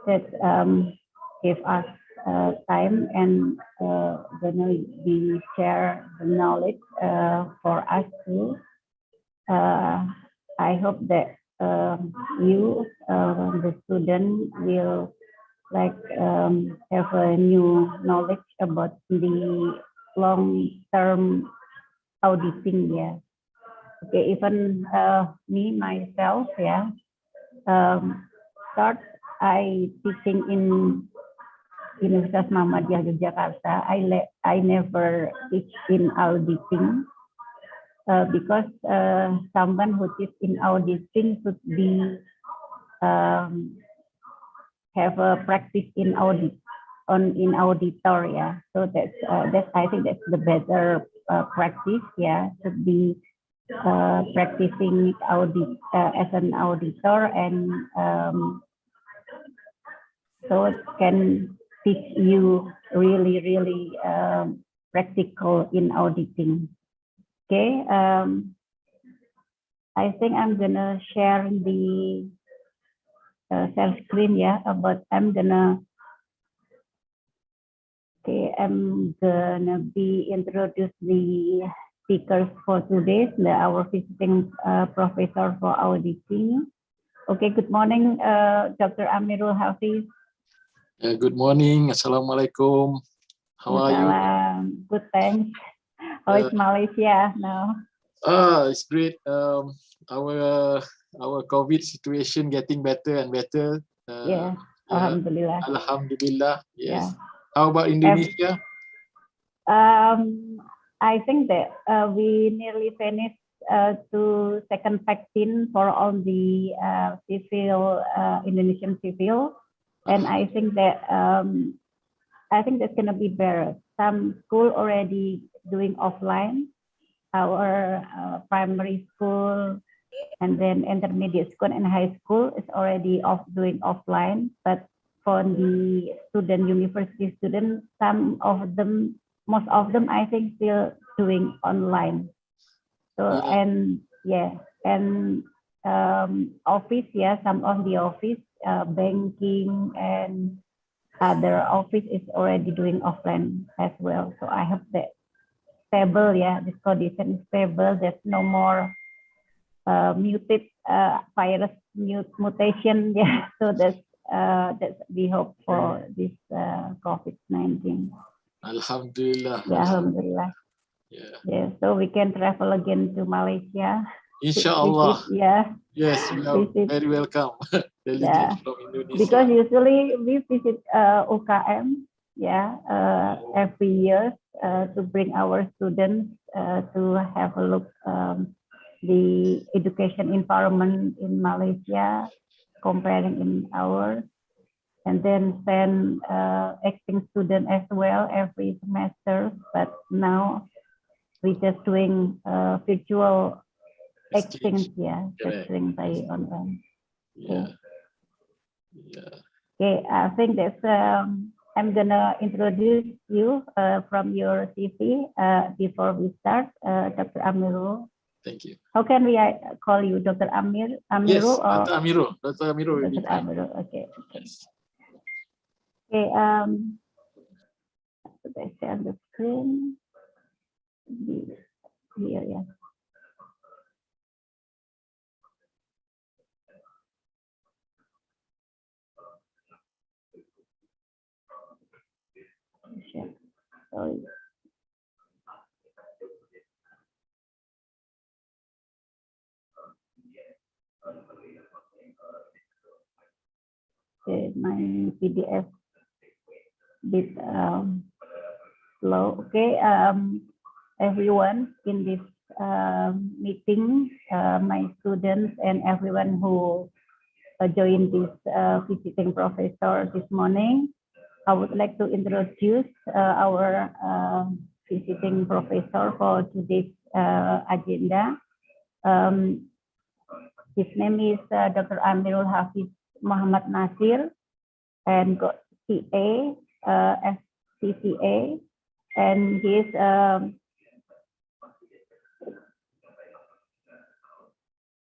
that give us time and gonna be share the knowledge for us too. I hope that you, the student, will like have a new knowledge about the long-term auditing. Yeah. Okay. Even me myself. Yeah. Start I teaching in Universitas Muhammadiyah Yogyakarta. I never teach in auditing because someone who teach in auditing should be have a practice in audit in auditor. Yeah, so that's I think that's the better practice. Yeah, should be practicing audit as an auditor, and so it can teach you really practical in auditing. Okay, I think I'm gonna share the share screen. Yeah, but I'm gonna be introduce the speakers for today. Our visiting professor for auditing. Okay, good morning, Dr. Amirul, Hafiz. Good morning. Assalamualaikum. How are you? Good, thanks. How is Malaysia now? It's great. Our COVID situation getting better and better. Yeah, Alhamdulillah. Alhamdulillah. Yes. Yeah. How about Indonesia? I think that we nearly finished to second vaccine for all the civil Indonesian civil, and I think that that's gonna be better. Some school already doing offline. Our primary school and then intermediate school and high school is already doing offline, but for the university students, most of them, I think, still doing online. So yeah. And office, yeah, some of the office, banking and other office is already doing offline as well. So I hope that stable, yeah, this condition is stable. There's no more muted virus mutation, yeah. So that's we hope for this COVID-19. Alhamdulillah. Yeah, Alhamdulillah. Yeah, so we can travel again to Malaysia. Inshallah. Yeah. Yes, we are very welcome. Yeah. From Indonesia. Because usually we visit UKM, yeah, every year to bring our students to have a look the education environment in Malaysia, comparing in ours, and then send exchange student as well every semester. But now we're just doing virtual exchange, yeah, just doing by online. Yeah. Okay, I think that's I'm gonna introduce you from your CV before we start, Dr. Amirul. Thank you. How can we call you, Dr. Amirul? Yes, or Dr. Amirul. Dr. Amirul. Dr. Amirul. Okay. Yes. Okay. Should I share the screen? Here, yeah. Sorry. Okay, my PDF bit slow. Okay, everyone in this meeting, my students and everyone who joined this visiting professor this morning, I would like to introduce our visiting professor for today's agenda. His name is Dr. Amirul Hafiz Muhammad Nasir, and got CA, SCCA, and he's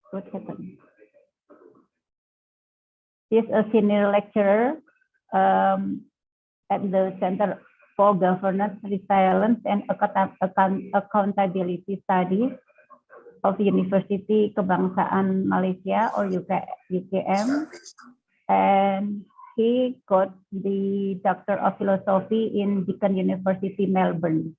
what happened? He's a senior lecturer at the Center for Governance, Resilience, and Accountability Studies of University Kebangsaan Malaysia, or UKM, and he got the Doctor of Philosophy in Deakin University, Melbourne,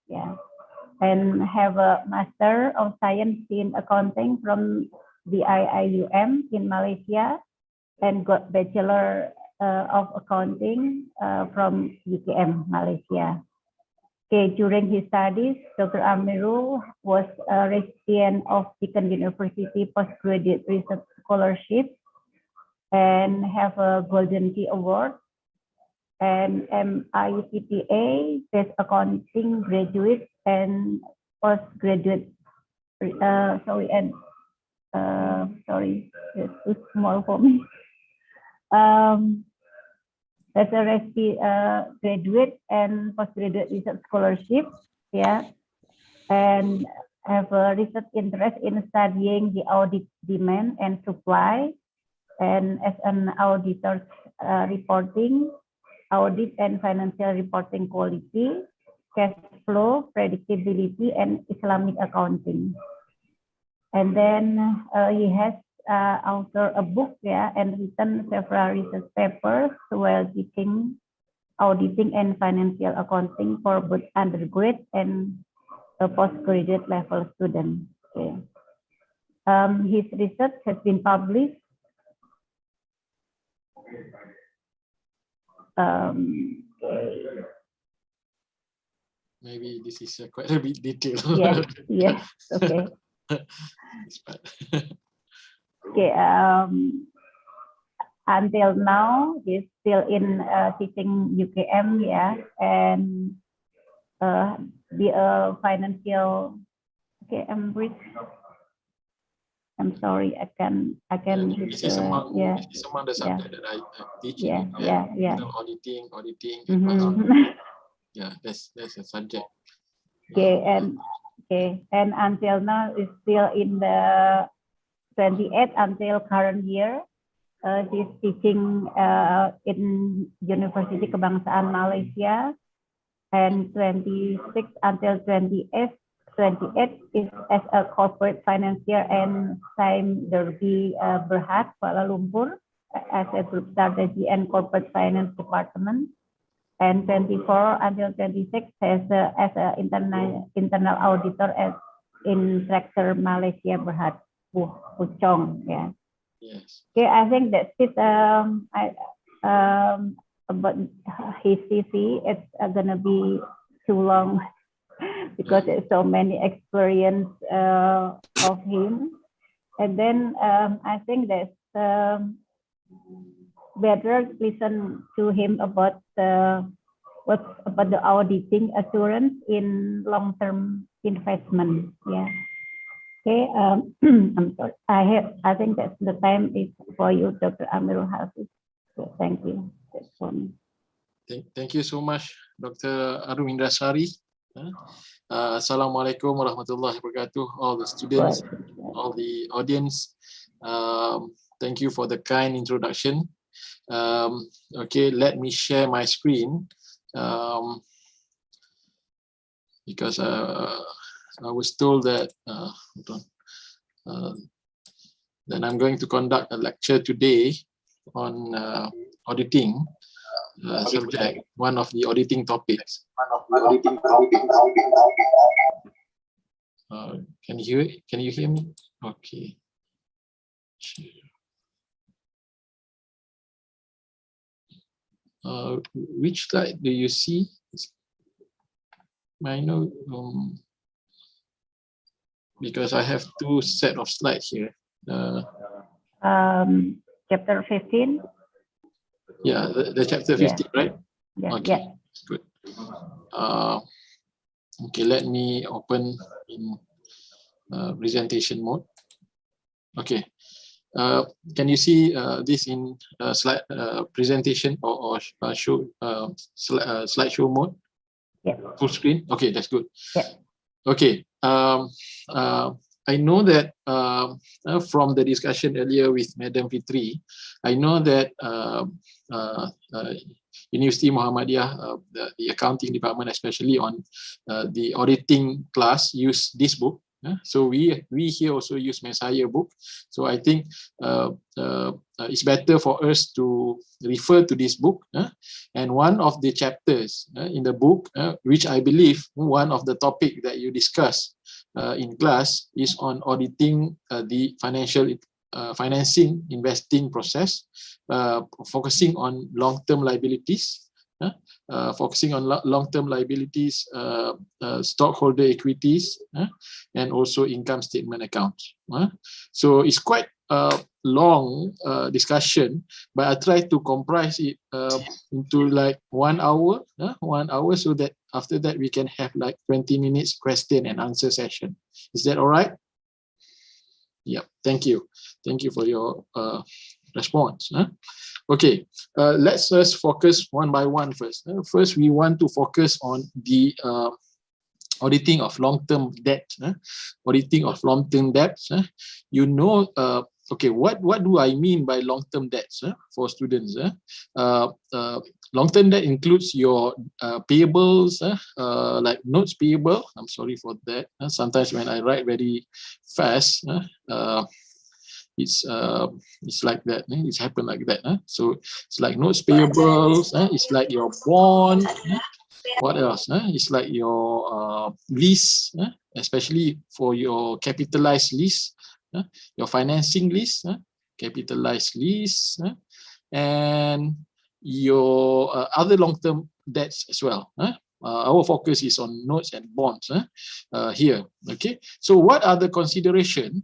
and have a Master of Science in Accounting from the IIUM in Malaysia, and got Bachelor of Accounting from UKM, Malaysia. Okay, during his studies, Dr. Amirul was a recipient of Deakin University Postgraduate Research Scholarship and have a Golden Key Award and MICTA Best Accounting Graduate and Postgraduate. Sorry, it's too small for me. As a graduate and postgraduate research scholarship, and have a research interest in studying the audit demand and supply, and as an auditor, reporting, audit and financial reporting quality, cash flow, predictability, and Islamic accounting. And then he has authored a book, and written several research papers while teaching auditing and financial accounting for both undergrad and postgraduate level students. Okay. His research has been published Maybe this is quite a bit detailed. Yes, okay. Okay, until now he's still in teaching UKM, and be a financial. Okay, I'm sorry, I can. This is among the subject that I teach. Auditing. Yeah, that's a subject. Okay, and until now is still in the 28 until current year. He's teaching in University Kebangsaan Malaysia, and 26 until 28 is as a corporate financier and Sime Derby Berhad, Kuala Lumpur, as a group strategy and corporate finance department. And 24 until 26 as a internal auditor in Tractor Malaysia Berhad, Puchong. Yes. Okay, I think that's it. About his CV, it's gonna be too long because there's so many experience of him. And then I think that's better listen to him about what's about the auditing assurance in long-term investment. Okay, I'm sorry. I think that's the time is for you, Dr. Amirul Hafiz. So thank you. That's for me. Thank you so much, Dr. Arumindasari. Assalamualaikum warahmatullahi wabarakatuh, all the students, all the audience. Thank you for the kind introduction. Okay, let me share my screen because I was told that then I'm going to conduct a lecture today on auditing subject, one of the auditing topics. Can you hear me? Okay. Which slide do you see? I know because I have two set of slides here. Chapter 15. Yeah, the chapter 15, right? Okay, good. Okay, let me open in presentation mode. Okay. Can you see this in slide presentation or show slideshow mode? Full screen. Okay, that's good. Okay. I know that from the discussion earlier with Madam Fitri, I know that University Muhammadiyah, the accounting department, especially on the auditing class, use this book. So we here also use Messiah book. So I think it's better for us to refer to this book. And one of the chapters in the book, which I believe one of the topic that you discuss in class is on auditing the financing investing process, focusing on long-term liabilities. Focusing on long-term liabilities, stockholder equities, and also income statement accounts. So it's quite a long discussion, but I try to comprise it into like 1 hour, 1 hour, so that after that we can have like 20 minutes question and answer session. Is that all right? Yeah, thank you. Thank you for your response. Okay, let's just focus one by one first. First, we want to focus on the auditing of long-term debt. Auditing of long-term debts. You know, okay, what do I mean by long-term debts for students? Long-term debt includes your payables, like notes payable. I'm sorry for that. Sometimes when I write very fast, it's like that. It's happened like that. So it's like notes payables. It's like your bond. What else? It's like your lease, especially for your capitalized lease, your financing lease, capitalized lease, and your other long-term debts as well. Our focus is on notes and bonds here. Okay. So what are the consideration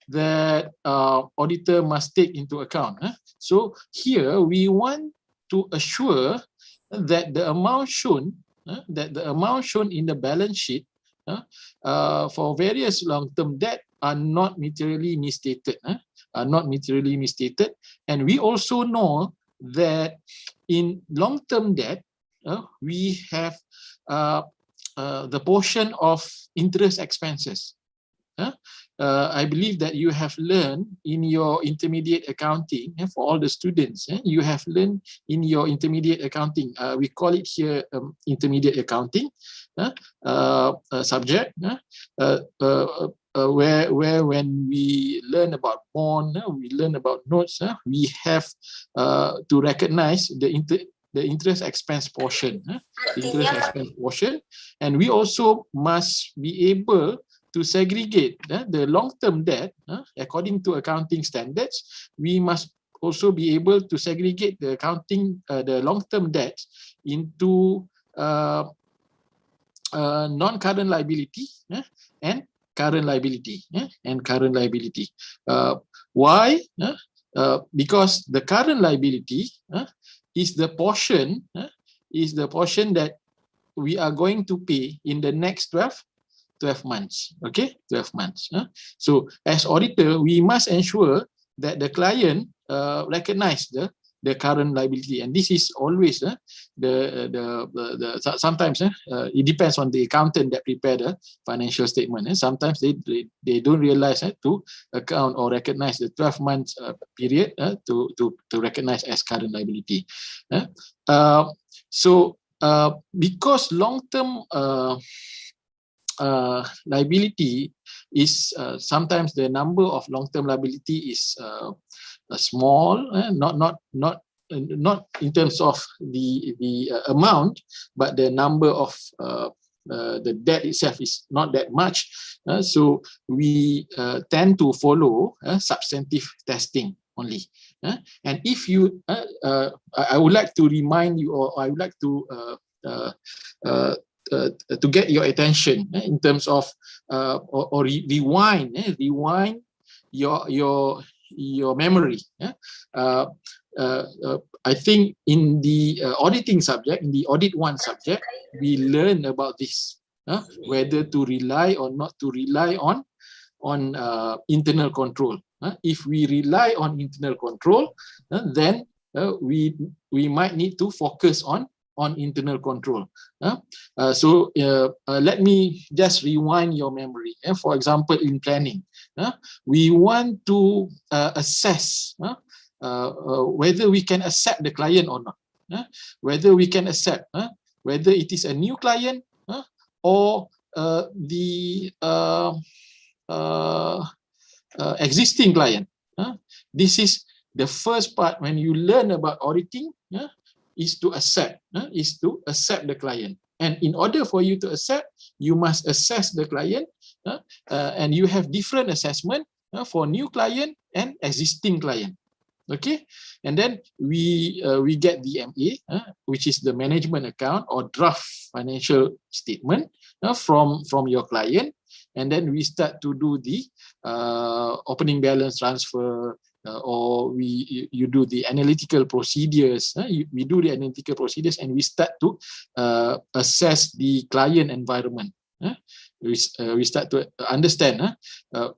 that auditor must take into account? So here we want to assure that the amount shown, in the balance sheet for various long-term debt are not materially misstated. And we also know that in long-term debt, we have the portion of interest expenses. I believe that you have learned in your intermediate accounting, for all the students, you have learned in your intermediate accounting, we call it here intermediate accounting subject, where when we learn about bond, we learn about notes, we have to recognize the interest expense portion, and we also must be able to segregate the long-term debt according to accounting standards. We must also be able to segregate the long-term debt into non-current liability and current liability. Why? Because the current liability is the portion that we are going to pay in the next 12 months. Okay, 12 months. So as auditor, we must ensure that the client recognize the current liability, and this is always sometimes it depends on the accountant that prepare the financial statement. Sometimes they don't realize to account or recognize the 12 months period to recognize as current liability. So because long-term liability is sometimes the number of long-term liability is small, not in terms of the amount, but the number of the debt itself is not that much. So we tend to follow substantive testing only. And if you, I would like to remind you, or I would like to get your attention in terms of or rewind your memory. I think in the auditing subject, in the audit 1 subject, we learn about this, whether to rely or not to rely on internal control. If we rely on internal control, then we might need to focus on internal control. So let me just rewind your memory. For example, in planning, we want to assess whether we can accept the client or not. whether we can accept, whether it is a new client or the existing client. This is the first part when you learn about auditing, is to accept the client. And in order for you to accept, you must assess the client, and you have different assessment for new client and existing client. Okay, and then we get the MA, which is the management account or draft financial statement from your client, and then we start to do the opening balance transfer, or you do the analytical procedures. We do the analytical procedures, and we start to assess the client environment. We start to understand,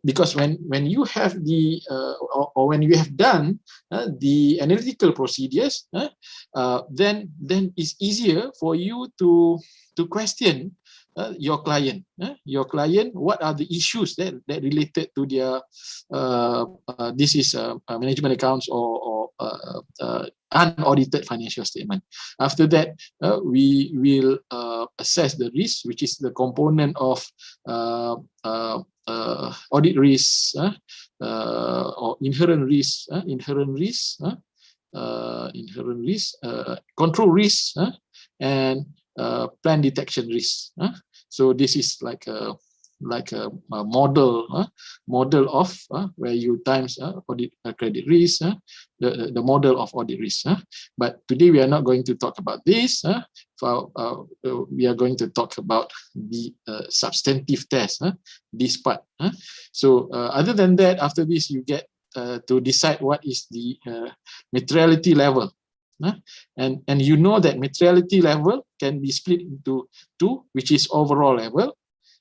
because when you have the or when you have done the analytical procedures, then it's easier for you to question your client. What are the issues that related to their this is management accounts or unaudited financial statement. After that, we will assess the risk, which is the component of audit risk, or inherent risk, control risk, and plan detection risk. So this is like a model of where you times audit credit risk, the model of audit risk. But today we are not going to talk about this. We are going to talk about the substantive test, this part. So other than that, after this you get to decide what is the materiality level. And you know that materiality level can be split into two, which is overall level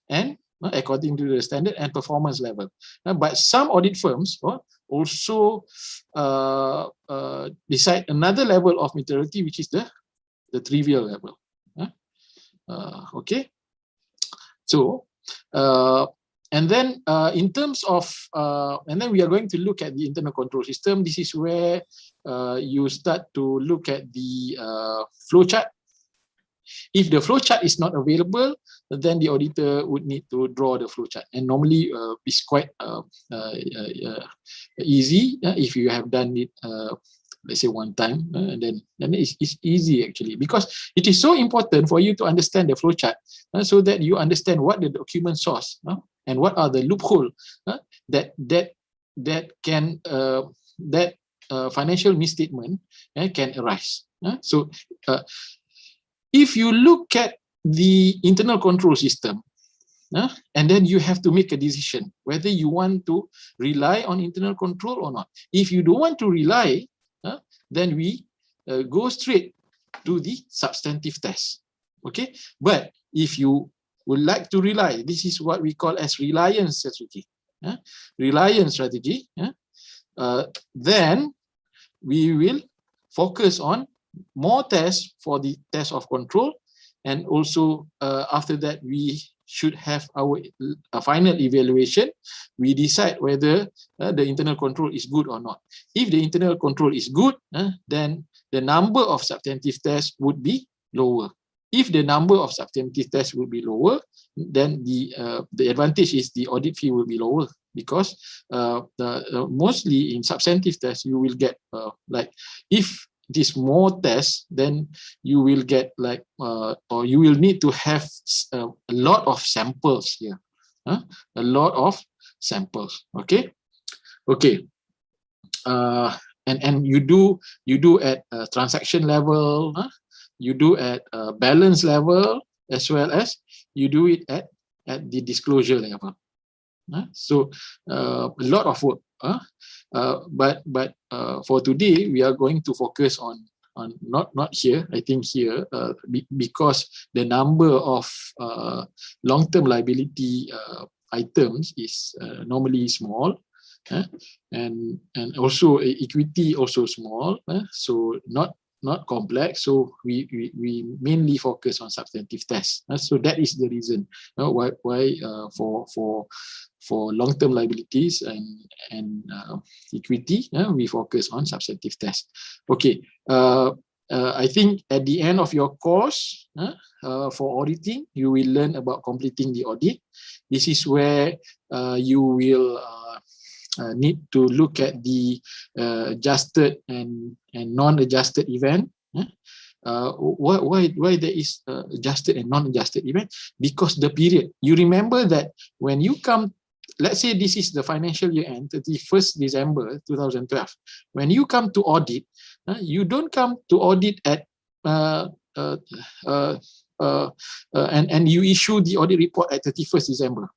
and according to the standard, and performance level. But some audit firms also decide another level of materiality, which is the trivial level. Okay, so and then in terms of and then we are going to look at the internal control system. This is where you start to look at the flowchart. If the flowchart is not available, then the auditor would need to draw the flowchart. And normally it's quite easy if you have done it, let's say one time, then it's easy actually, because it is so important for you to understand the flowchart, so that you understand what the document source and what are the loophole that can financial misstatement can arise. So if you look at the internal control system, and then you have to make a decision whether you want to rely on internal control or not. If you don't want to rely, then we go straight to the substantive test. Okay, but if you would like to rely, this is what we call as reliance strategy. Reliance strategy. Then we will focus on more tests for the test of control, and also after that we should have our final evaluation. We decide whether the internal control is good or not. If the internal control is good, then the number of substantive tests would be lower. If the number of substantive tests would be lower, then the advantage is the audit fee will be lower, because mostly in substantive tests you will get like, if it is more tests, then you will get like or you will need to have a lot of samples here, a lot of samples. Okay, and you do at transaction level, you do at balance level, as well as you do it at the disclosure level. So a lot of work. But for today we are going to focus on not here, I think here, because the number of long-term liability items is normally small, and also equity also small, so not complex. So we mainly focus on substantive tests. So that is the reason why for long-term liabilities and equity, we focus on substantive tests. Okay, I think at the end of your course for auditing, you will learn about completing the audit. This is where you will need to look at the adjusted and non-adjusted event. Why there is adjusted and non-adjusted event? Because the period. You remember that when you come, let's say this is the financial year end, 31st December 2012. When you come to audit, you don't come to audit at and you issue the audit report at 31st December.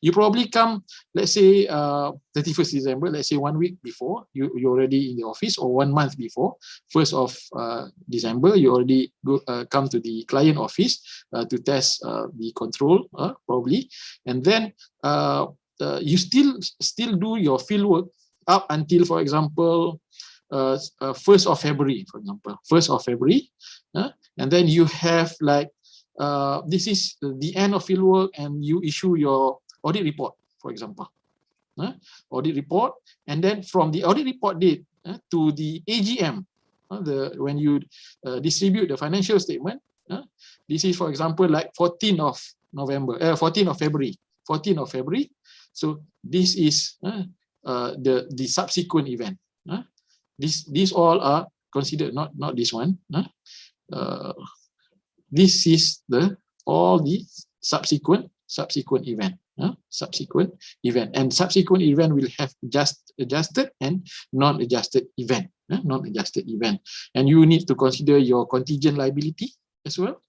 You probably come, let's say 31st December, let's say 1 week before, you're already in the office, or 1 month before, 1st of December, you already come to the client office to test the control, probably. And then you still do your field work up until, for example, 1st of February, for example, 1st of February. And then you have like, this is the end of field work, and you issue your audit report, for example. Audit report, and then from the audit report date to the AGM, when you distribute the financial statement, this is, for example, like 14th of February. So this is the subsequent event. These all are considered, not this one. This is all the subsequent event. Subsequent event, and subsequent event will have adjusted and non-adjusted event. Non-adjusted event, and you need to consider your contingent liability as well.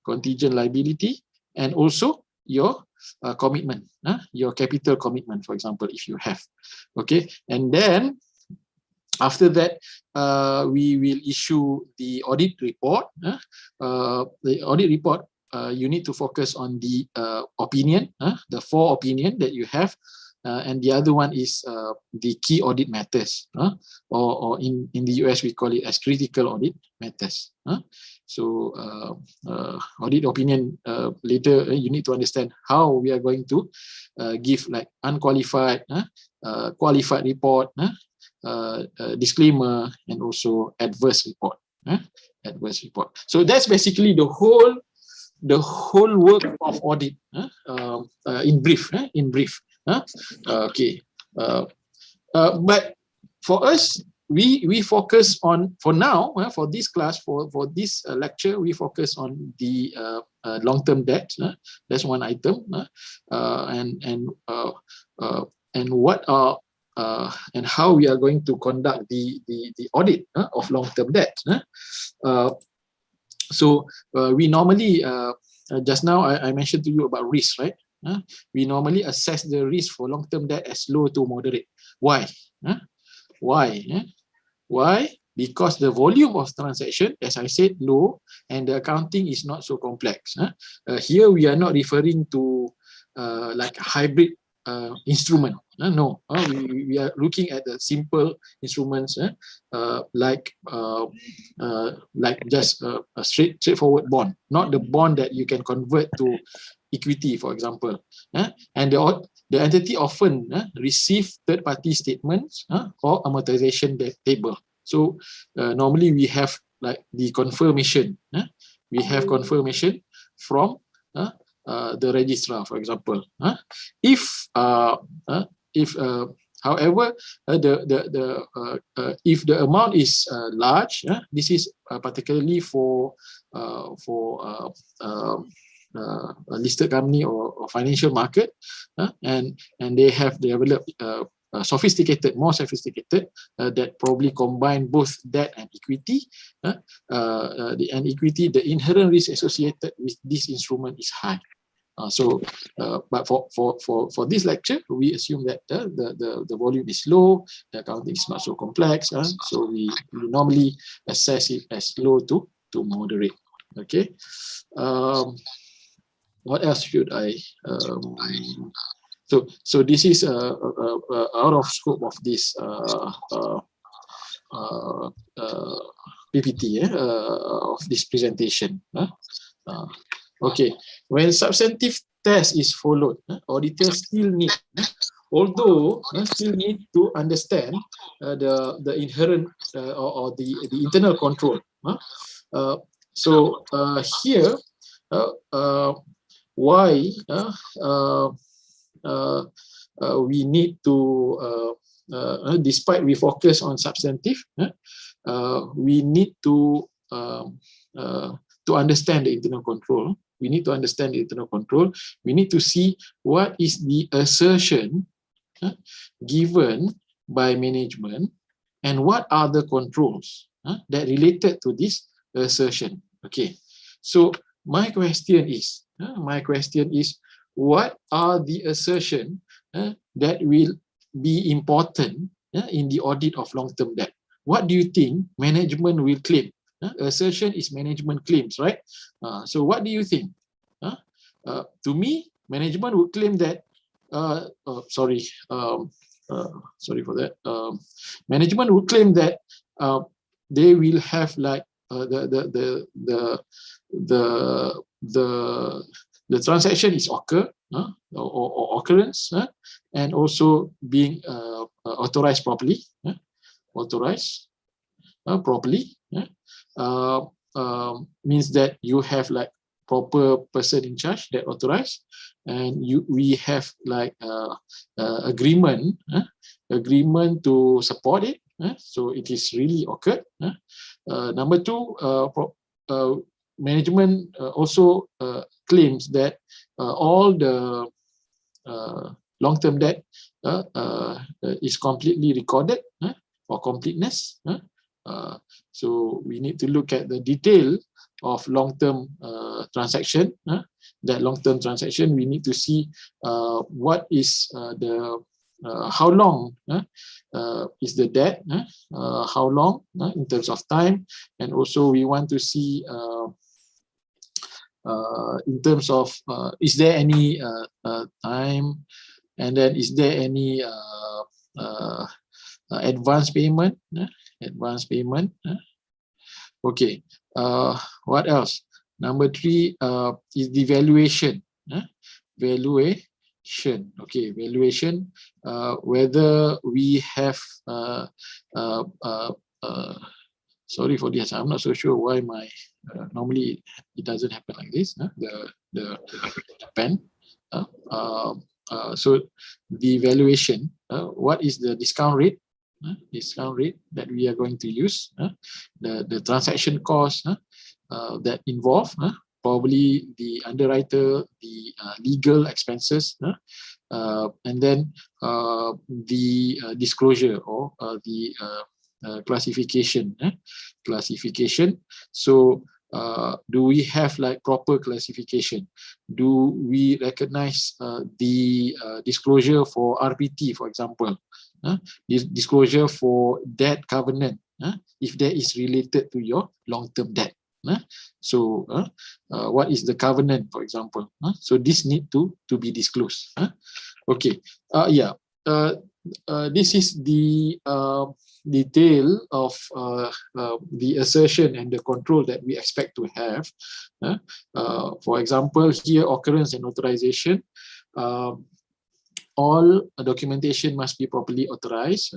Contingent liability, and also your commitment, your capital commitment, for example, if you have. Okay, and then after that, we will issue the audit report. The audit report, you need to focus on the opinion, the 4 opinion that you have, and the other one is the key audit matters, or in the US we call it as critical audit matters. So audit opinion, later you need to understand how we are going to give like unqualified, qualified report, disclaimer, and also adverse report. Adverse report. So that's basically the whole work of audit, in brief. Okay. But for us, we focus on, for now, for this class, for this lecture, we focus on the long-term debt. That's one item, and what are and how we are going to conduct the audit of long-term debt. So we normally, just now I mentioned to you about risk, right? We normally assess the risk for long-term debt as low to moderate. Why? Why? Because the volume of transaction, as I said, low, and the accounting is not so complex. Here we are not referring to like hybrid instrument. No, we are looking at the simple instruments, like just a straightforward bond, not the bond that you can convert to equity, for example. And the entity often receive third-party statements or amortization table. So normally we have like the confirmation. We have confirmation from the registrar, for example. However, if the amount is large, this is particularly for a listed company or financial market, and they have developed more sophisticated, that probably combine both debt and equity. And equity, the inherent risk associated with this instrument is high. But for this lecture, we assume that the volume is low, the accounting is not so complex, so we normally assess it as low to moderate. Okay. What else should I? So this is out of scope of this PPT of this presentation. Okay, when substantive test is followed, auditors still need although still need to understand the inherent or the internal control. So here, why we need to, despite we focus on substantive, we need to understand the internal control. We need to understand the internal control. We need to see what is the assertion given by management and what are the controls that related to this assertion. Okay, so my question is, what are the assertion that will be important in the audit of long-term debt? What do you think management will claim? Assertion is management claims, right? So what do you think? To me, management would claim that, sorry for that. Management would claim that they will have like the transaction is occur or occurrence and also being authorized properly, means that you have like proper person in charge that authorized, and we have like agreement to support it, so it is really occurred. Number two, management also claims that all the long-term debt is completely recorded for completeness. So we need to look at the detail of long-term transaction. That long-term transaction, we need to see what is how long is the debt, how long in terms of time, and also we want to see in terms of is there any time, and then is there any advance payment? Okay. What else? Number three is the valuation. Valuation. Okay, valuation. Whether we have sorry for this. I'm not so sure why my normally it doesn't happen like this. The pen. So the valuation. What is the discount rate? Discount rate that we are going to use, the transaction cost that involve, probably the underwriter, the legal expenses, and then the disclosure or the classification. So do we have like proper classification? Do we recognize the disclosure for RPT, for example? Disclosure for debt covenant, if that is related to your long-term debt. So what is the covenant, for example? So this need to be disclosed. Okay, this is the detail of the assertion and the control that we expect to have. For example, here occurrence and authorization. All documentation must be properly authorized.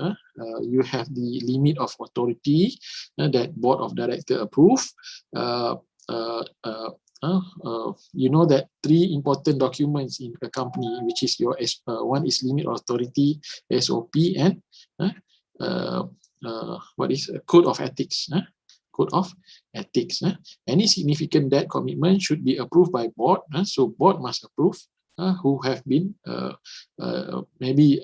You have the limit of authority that board of director approve. You know that three important documents in a company, which is your one is limit of authority, SOP, and what is code of ethics. Code of ethics. Any significant debt commitment should be approved by board. So board must approve. Who have been maybe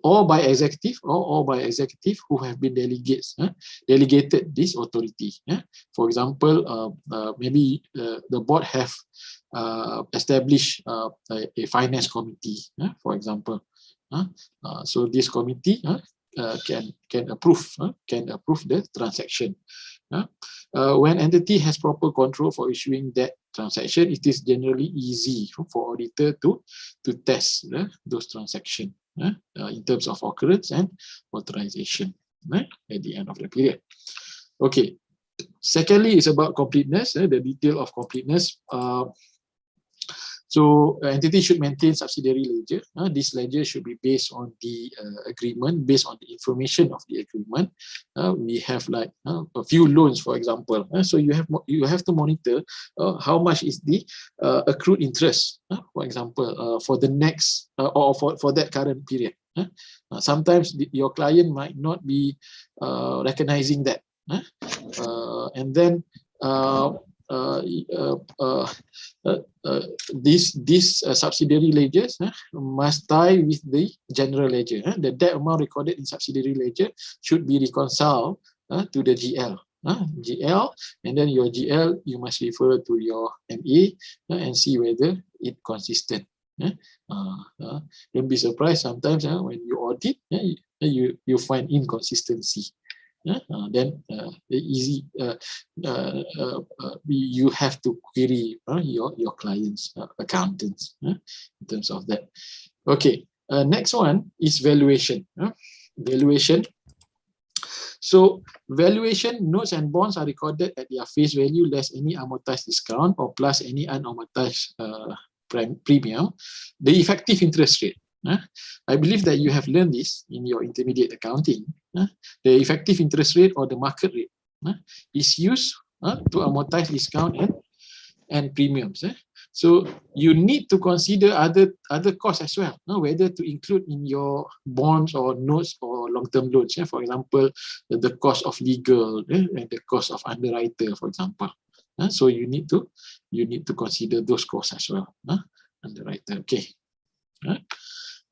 or by executive who have been delegated this authority. For example, maybe the board have established a finance committee, for example. So this committee can approve the transaction. When entity has proper control for issuing that transaction, it is generally easy for auditor to test those transactions in terms of occurrence and authorization at the end of the period. Okay. Secondly, is about completeness, the detail of completeness. So entity should maintain subsidiary ledger. This ledger should be based on the agreement, based on the information of the agreement. We have like a few loans, for example. So you have to monitor how much is the accrued interest, for example, for the next or for that current period. Sometimes your client might not be recognizing that, and then these subsidiary ledgers must tie with the general ledger. The debt amount recorded in subsidiary ledger should be reconciled to the GL. GL, and then your GL, you must refer to your MA and see whether it's consistent. Don't be surprised sometimes when you audit, you find inconsistency. Then easy. You have to query your clients' accountants in terms of that. Okay. Next one is valuation. Valuation. So valuation, notes and bonds are recorded at their face value less any amortized discount or plus any unamortized premium. The effective interest rate. I believe that you have learned this in your intermediate accounting. The effective interest rate or the market rate is used to amortize discount and premiums. So you need to consider other costs as well, whether to include in your bonds or notes or long-term loans. For example, the cost of legal and the cost of underwriter, for example. So you need to consider those costs as well. Underwriter, okay.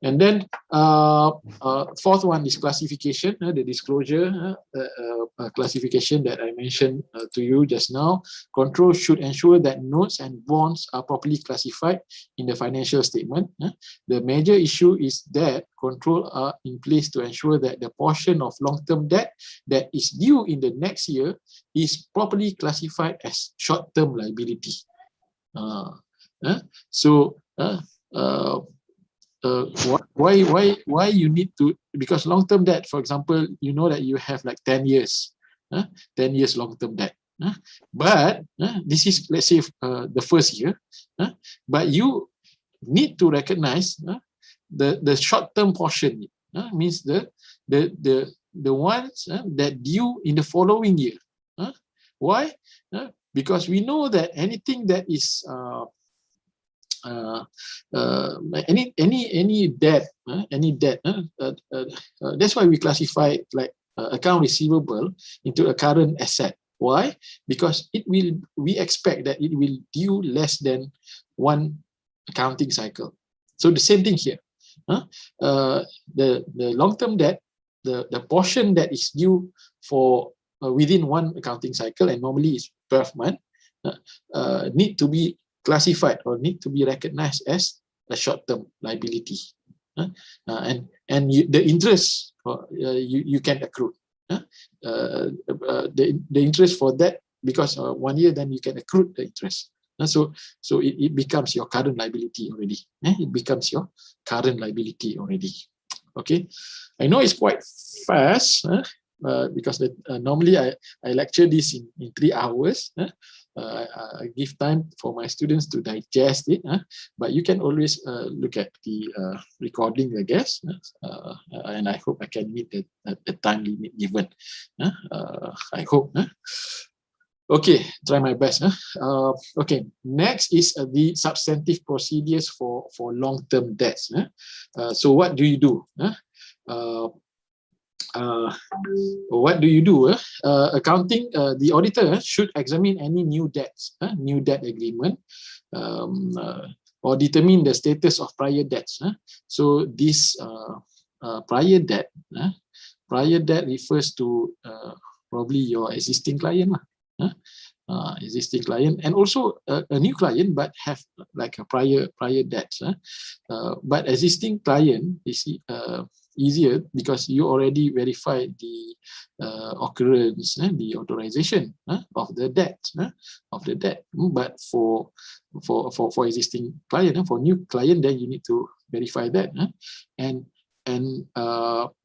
And then fourth one is classification, the disclosure classification that I mentioned to you just now. Control should ensure that notes and bonds are properly classified in the financial statement. The major issue is that control are in place to ensure that the portion of long-term debt that is due in the next year is properly classified as short-term liability. Why you need to, because long-term debt, for example, you know that you have like 10 years, 10 years long-term debt. But this is, let's say, the first year, but you need to recognize the short-term portion, means the ones that due in the following year. Why? Because we know that anything that is any debt, that's why we classify like account receivable into a current asset. Why? Because we expect that it will due less than one accounting cycle. So the same thing here. The long-term debt, the portion that is due for within one accounting cycle, and normally it's 12 months, need to be classified or need to be recognized as a short-term liability, and the interest you can accrue the interest for that, because 1 year then you can accrue the interest. So it becomes your current liability already. It becomes your current liability already. Okay, I know it's quite fast because normally I lecture this in 3 hours. I give time for my students to digest it, but you can always look at the recording, I guess, and I hope I can meet the time limit given. I hope. Okay, try my best. Okay, next is the substantive procedures for long-term debts. So what do you do? What do you do? Accounting, the auditor should examine any new debts, new debt agreement, or determine the status of prior debts. So this prior debt refers to probably your existing client, existing client, and also a new client, but have like a prior debts. But existing client is easier because you already verified the occurrence and the authorization of the debt, But for existing client, for new client, then you need to verify that, and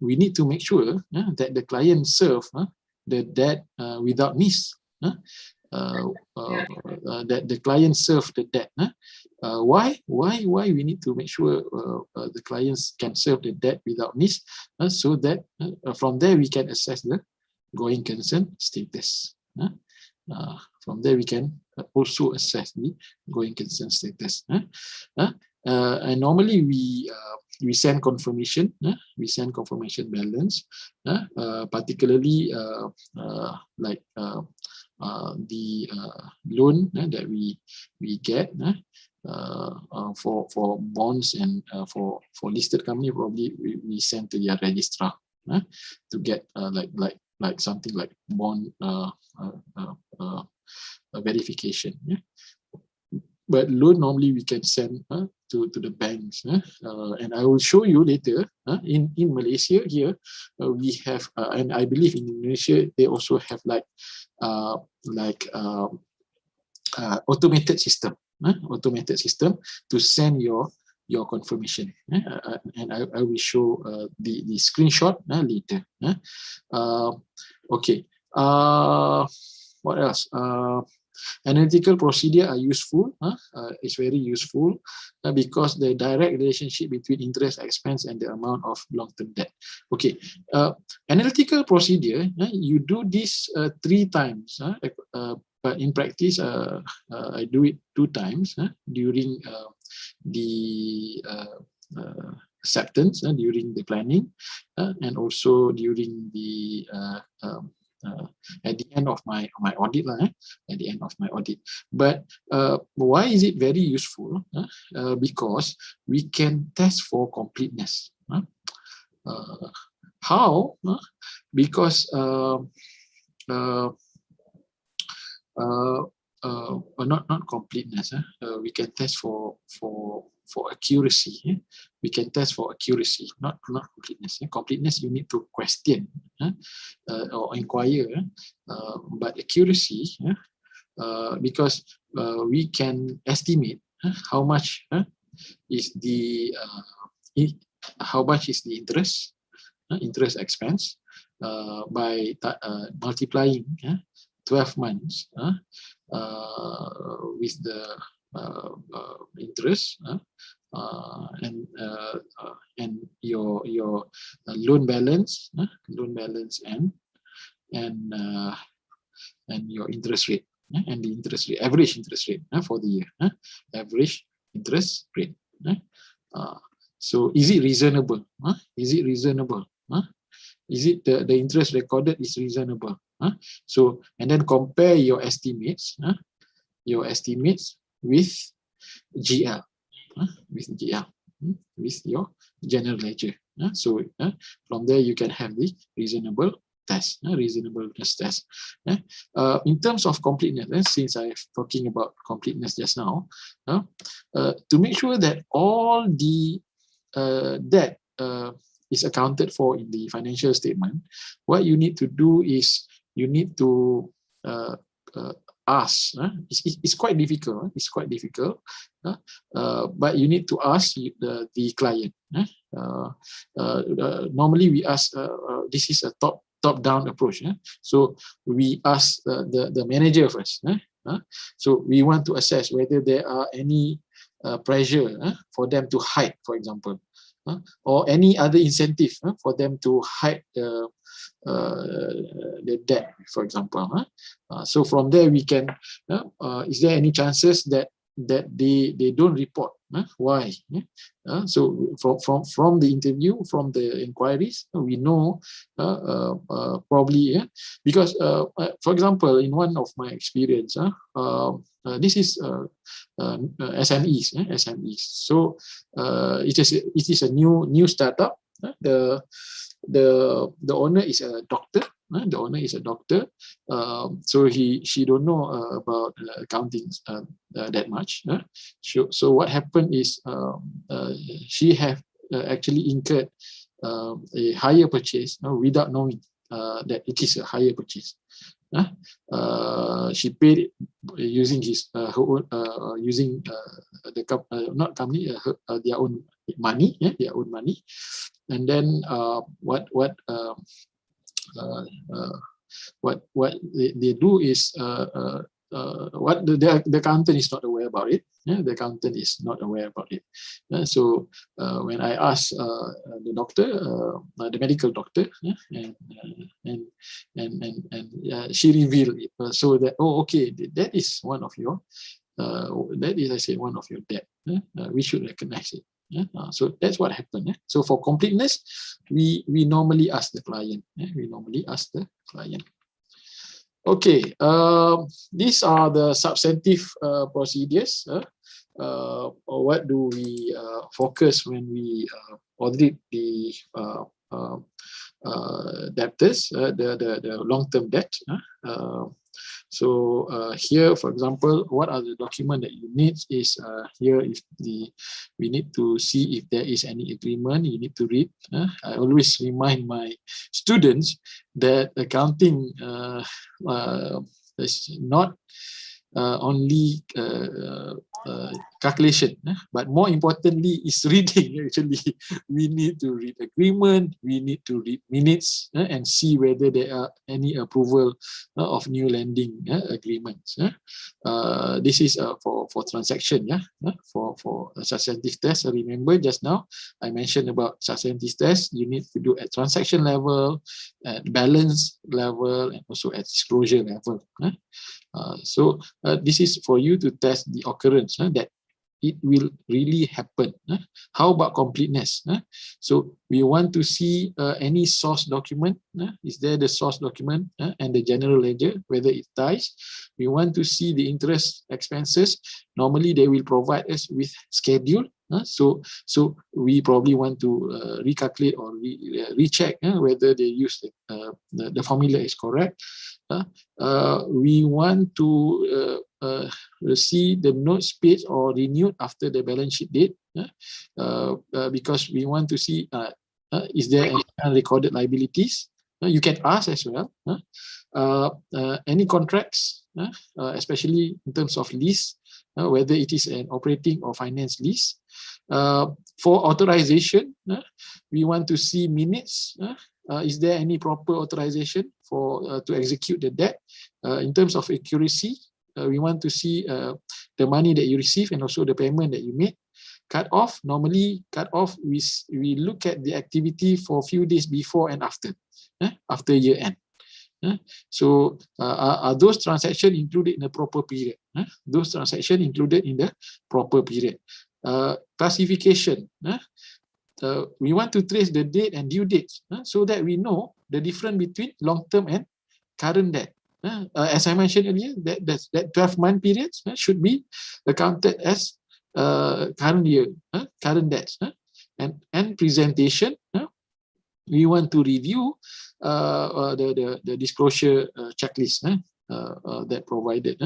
we need to make sure that the client serve the debt without miss. That the client serve the debt Why we need to make sure the clients can serve the debt without miss, so that from there we can assess the going concern status. From there we can also assess the going concern status. And normally we send confirmation. We send confirmation balance, particularly like the loan that we get for bonds and for listed company. Probably we send to their registrar to get like something like bond verification. But loan normally we can send to the banks, and I will show you later. In Malaysia here, we have, and I believe in Indonesia they also have automated system, to send your confirmation, and I will show the screenshot later. Okay. What else? Analytical procedure are useful. It's very useful because the direct relationship between interest expense and the amount of long-term debt. Okay, analytical procedure, you do this 3 times, but in practice I do it 2 times during the acceptance, during the planning, and also during the at the end of my audit, at the end of my audit. But why is it very useful? Because we can test for completeness. How? Because not completeness. We can test for accuracy. We can test for accuracy, not completeness. Completeness you need to question or inquire, but accuracy, because we can estimate how much is the interest expense by multiplying 12 months with the interest, and your loan balance, and your interest rate, and the interest rate, average interest rate for the year, average interest rate. So is it reasonable? Is it reasonable? Is it the interest recorded is reasonable? So, and then compare your estimates with GL, with your general ledger. So from there you can have the reasonable test, reasonableness test. In terms of completeness, since I'm talking about completeness just now, to make sure that all the debt is accounted for in the financial statement, what you need to do is you need to ask. It's quite difficult. It's quite difficult, but you need to ask the client. Normally we ask. This is a top-down approach. So we ask the manager first. So we want to assess whether there are any pressure for them to hide, for example, or any other incentive for them to hide the debt, for example. So from there we can, is there any chances that they don't report? Why? So from the interview, from the inquiries, we know probably, because for example, in one of my experience, this is SMEs. So it is a new startup. The owner is a doctor. The owner is a doctor, so she don't know about accounting that much. So what happened is she have actually incurred a higher purchase without knowing that it is a higher purchase. She paid it using her own, using not company, their own money, their own money, and then what they do is what the accountant is not aware about it. The accountant is not aware about it. So when I asked the doctor, the medical doctor, and she revealed it, so that, oh, okay, that is one of your that is, I say, one of your debt. We should recognize it. So that's what happened. So for completeness, we normally ask the client. We normally ask the client. Okay, these are the substantive procedures. What do we focus when we audit the debtors, the long-term debt? So here, for example, what are the documents that you need is here is we need to see if there is any agreement. You need to read. I always remind my students that accounting is not only calculation, but more importantly is reading. Actually, we need to read agreement, we need to read minutes, and see whether there are any approval of new lending agreements. This is for transaction, for substantive test. Remember just now I mentioned about substantive test. You need to do at transaction level, at balance level, and also at disclosure level. So this is for you to test the occurrence that it will really happen. How about completeness? So we want to see any source document. Is there the source document and the general ledger, whether it ties? We want to see the interest expenses. Normally they will provide us with schedule. So we probably want to recalculate or recheck whether they use the formula is correct. We want to see the notes paid or renewed after the balance sheet date, because we want to see is there any unrecorded liabilities. You can ask as well. Any contracts, especially in terms of lease, whether it is an operating or finance lease. For authorization, we want to see minutes. Is there any proper authorization for to execute the debt? In terms of accuracy, we want to see the money that you receive and also the payment that you made. Cut off, normally cut off, we look at the activity for a few days before and after year end. So are those transactions included in the proper period? Those transactions included in the proper period. Classification. We want to trace the date and due dates so that we know the difference between long-term and current debt. As I mentioned earlier, that 12-month period should be accounted as current year, current debts. And presentation, we want to review the disclosure checklist that provided.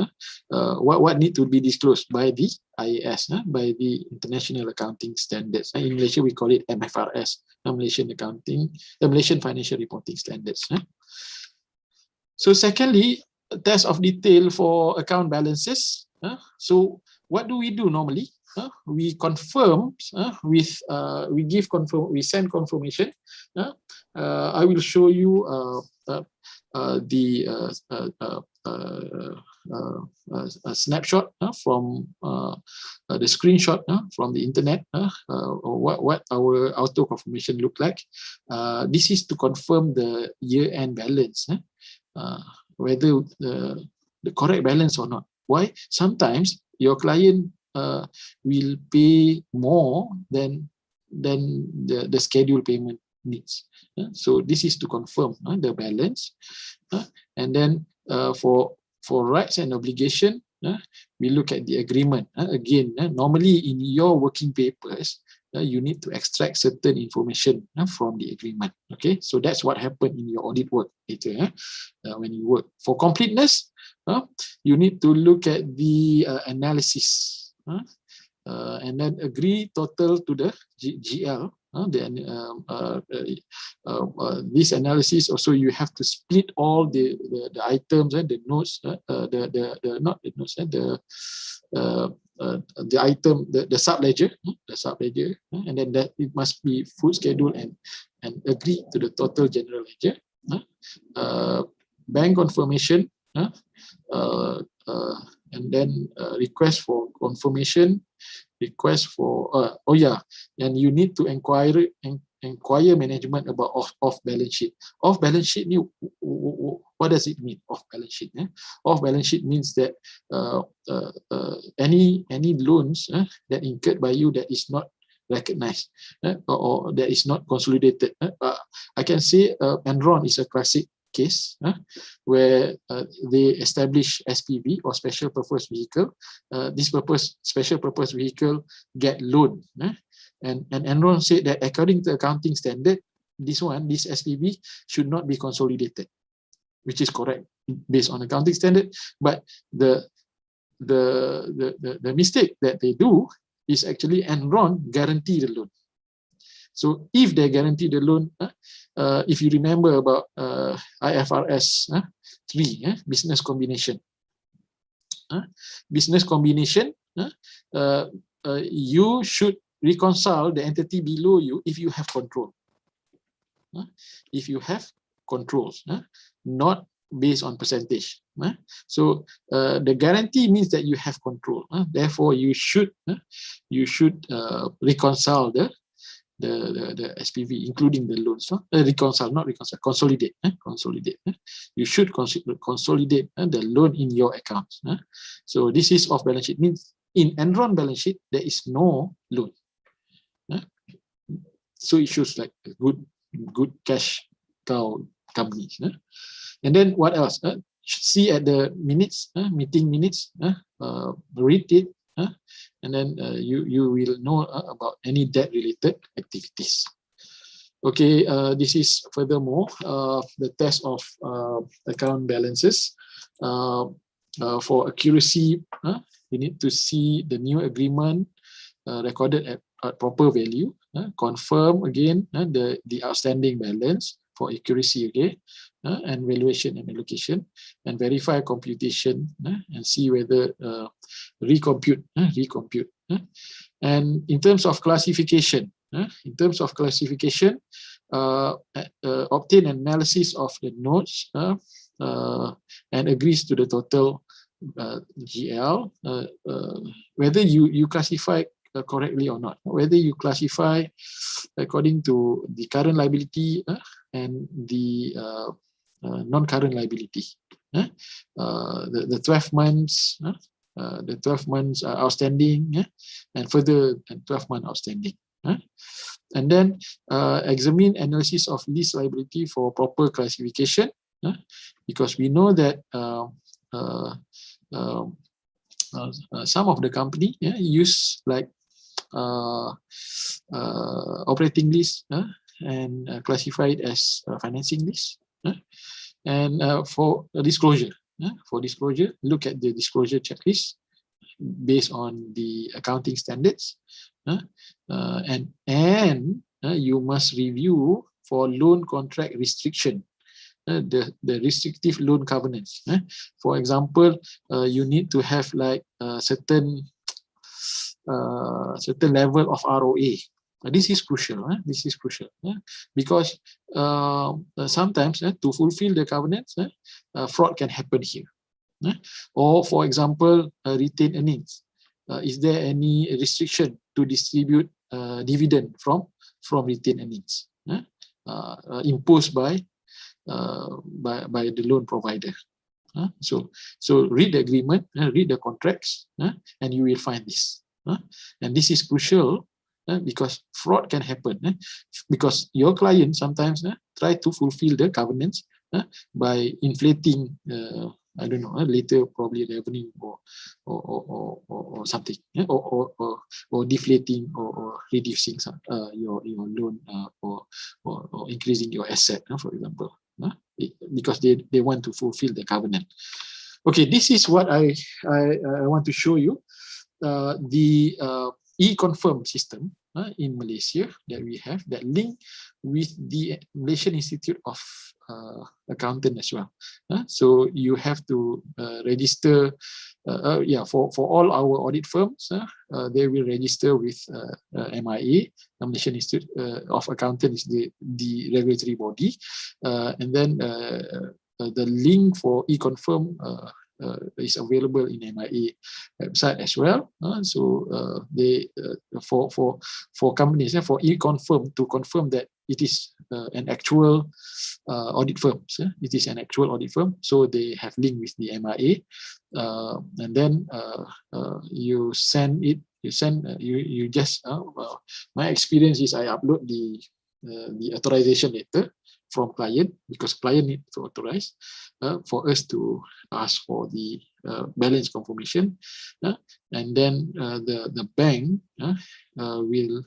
What need to be disclosed by the IAS, by the International Accounting Standards. In Malaysia, we call it MFRS, Malaysian Financial Reporting Standards. So secondly, test of detail for account balances. So what do we do normally? We confirm we send confirmation. I will show you a snapshot from the screenshot from the internet, what our auto confirmation look like. This is to confirm the year-end balance, whether the correct balance or not. Why? Sometimes your client will pay more than the scheduled payment needs. So this is to confirm the balance. And then for rights and obligation, we look at the agreement. Again, normally in your working papers, you need to extract certain information from the agreement. Okay, so that's what happened in your audit work later. When you work for completeness, you need to look at the analysis and then agree total to the GL. This analysis also, you have to split all the items and the notes, not the notes, the item, the sub ledger, and then that it must be full schedule and agree to the total general ledger. Bank confirmation, and then request for confirmation, request for and you need to inquire management about off balance sheet. Off balance sheet, what does it mean? Off balance sheet. Off balance sheet means that any loans that incurred by you that is not recognized or that is not consolidated. I can say Enron is a classic case where they establish SPV or special purpose vehicle. This special purpose vehicle get loan, and Enron said that according to accounting standard, this SPV should not be consolidated, which is correct based on accounting standard. But the mistake that they do is actually Enron guarantee the loan. So if they guarantee the loan, if you remember about IFRS 3, business combination. Business combination, you should reconcile the entity below you if you have control. If you have controls, not based on percentage. So the guarantee means that you have control. Therefore, you should reconcile the SPV, including the loans. Consolidate. You should consolidate the loan in your accounts. So this is off balance sheet. Means in Enron balance sheet there is no loan. So it shows like a good cash cow company. And then what else? See at the minutes, meeting minutes. Read it. And then you will know about any debt-related activities. Okay, this is furthermore the test of account balances. For accuracy, you need to see the new agreement recorded at proper value. Confirm again the outstanding balance for accuracy, okay, and valuation and allocation, and verify computation and see whether recompute. And in terms of classification, obtain analysis of the notes and agrees to the total GL, whether you classify correctly or not, whether you classify according to the current liability and the non-current liability. The 12 months, the 12 months outstanding, and further 12 months outstanding. And then examine analysis of lease liability for proper classification, because we know that some of the company use like operating lease and classify it as financing lease. And for disclosure, look at the disclosure checklist based on the accounting standards, and you must review for loan contract restriction, the restrictive loan covenants. For example, you need to have like a certain level of ROA. This is crucial. Because sometimes to fulfill the covenants, fraud can happen here. Or for example, retained earnings. Is there any restriction to distribute dividend from retained earnings imposed by the loan provider? So read the agreement, read the contracts, and you will find this. And this is crucial because fraud can happen. Because your client sometimes try to fulfill the covenants by inflating, I don't know, later probably revenue or something, or deflating or reducing your loan or increasing your asset, for example, because they want to fulfill the covenant. Okay, this is what I want to show you. The e-confirm system in Malaysia that we have, that link with the Malaysian Institute of Accountant as well. So you have to register, for all our audit firms, they will register with MIA, the Malaysian Institute of Accountant is the regulatory body, and then the link for e-confirm is available in MIA website as well. So they for companies, for e-confirm to confirm that it is an actual audit firm. It is an actual audit firm. So they have link with the MIA, and then you send it. You just. My experience is I upload the authorization letter from client, because client need to authorize for us to ask for the balance confirmation, and then the bank will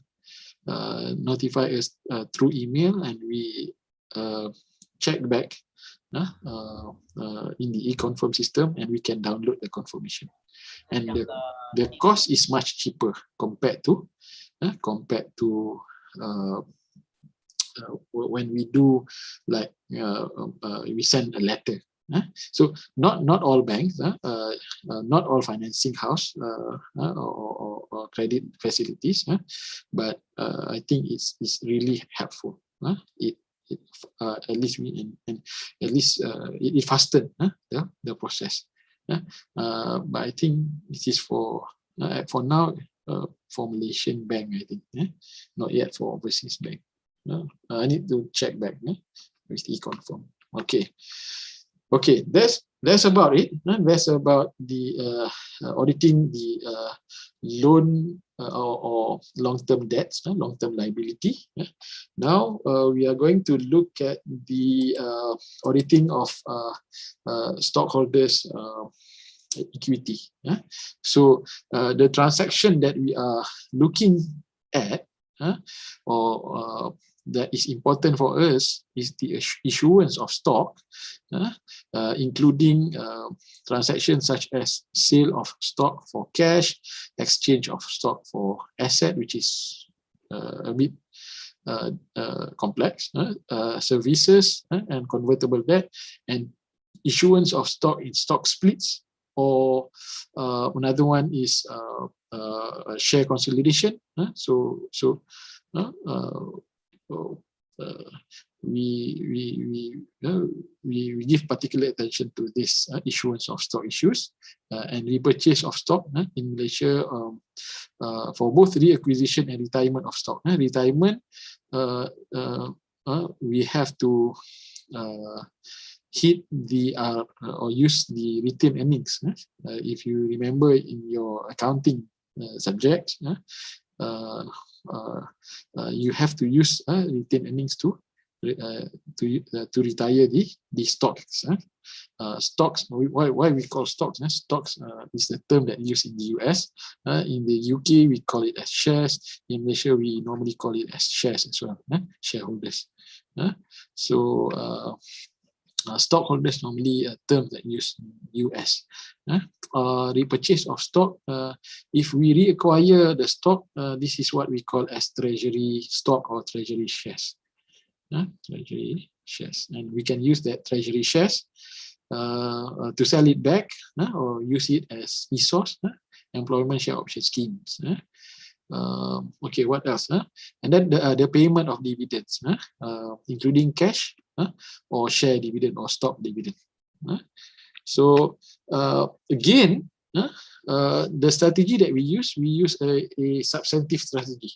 notify us through email, and we check back in the e-confirm system, and we can download the confirmation. And the cost is much cheaper compared to when we do like we send a letter. So not all banks, not all financing house or credit facilities, but I think it's really helpful. It at least it fastened the process. But I think this is for now for Malaysian bank, I think, not yet for overseas bank. I need to check back with e-confirm. Okay, that's about it. That's about the auditing the loan or long-term debts, long-term liability. Now we are going to look at the auditing of stockholders' equity. So the transaction that we are looking at, or that is important for us, is the issuance of stock, including transactions such as sale of stock for cash, exchange of stock for asset, which is a bit complex, services and convertible debt, and issuance of stock in stock splits, or another one is share consolidation. We give particular attention to this issuance of stock issues and repurchase of stock in Malaysia for both reacquisition and retirement of stock. Retirement, we have to hit the or use the retained earnings. If you remember in your accounting subjects, you have to use retained earnings to retire the stocks. Stocks. Why we call stocks? Stocks is the term that used in the US. In the UK, we call it as shares. In Malaysia, we normally call it as shares as well. Shareholders. So stockholders normally a term that used in US. Repurchase of stock. If we reacquire the stock, this is what we call as treasury stock or treasury shares. Treasury shares, and we can use that treasury shares to sell it back or use it as resource, employment share option schemes. Okay, what else? And then the payment of dividends, including cash or share dividend or stock dividend. So again, the strategy that we use a substantive strategy.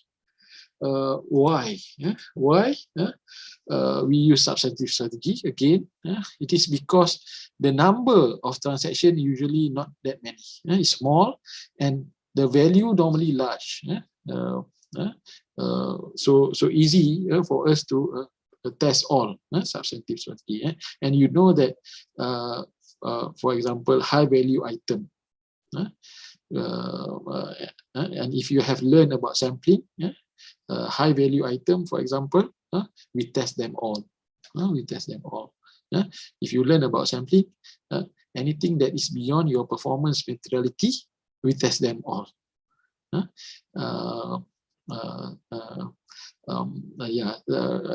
Why? Why we use substantive strategy? Again, it is because the number of transactions usually not that many. It's small, and the value normally large. So easy for us to test all substantive strategy. And you know that, for example, high value item. And if you have learned about sampling, high value item, for example, we test them all. We test them all. If you learn about sampling, anything that is beyond your performance materiality, we test them all. I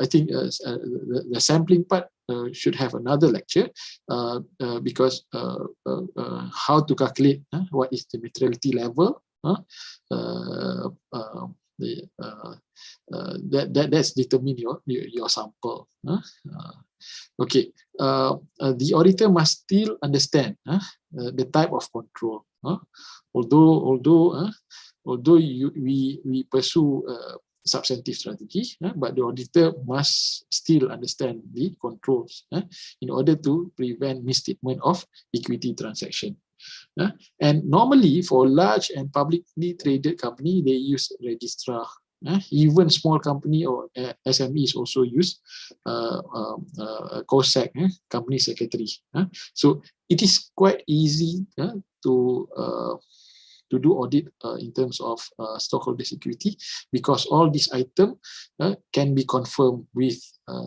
think the sampling part should have another lecture because how to calculate what is the materiality level. That's determine your sample. Okay, the auditor must still understand the type of control. Although we pursue substantive strategy, but the auditor must still understand the controls in order to prevent misstatement of equity transaction. And normally for large and publicly traded company, they use registrar. Even small company or SMEs also use COSEC, company secretary. So it is quite easy to do audit in terms of stockholder security, because all these items can be confirmed with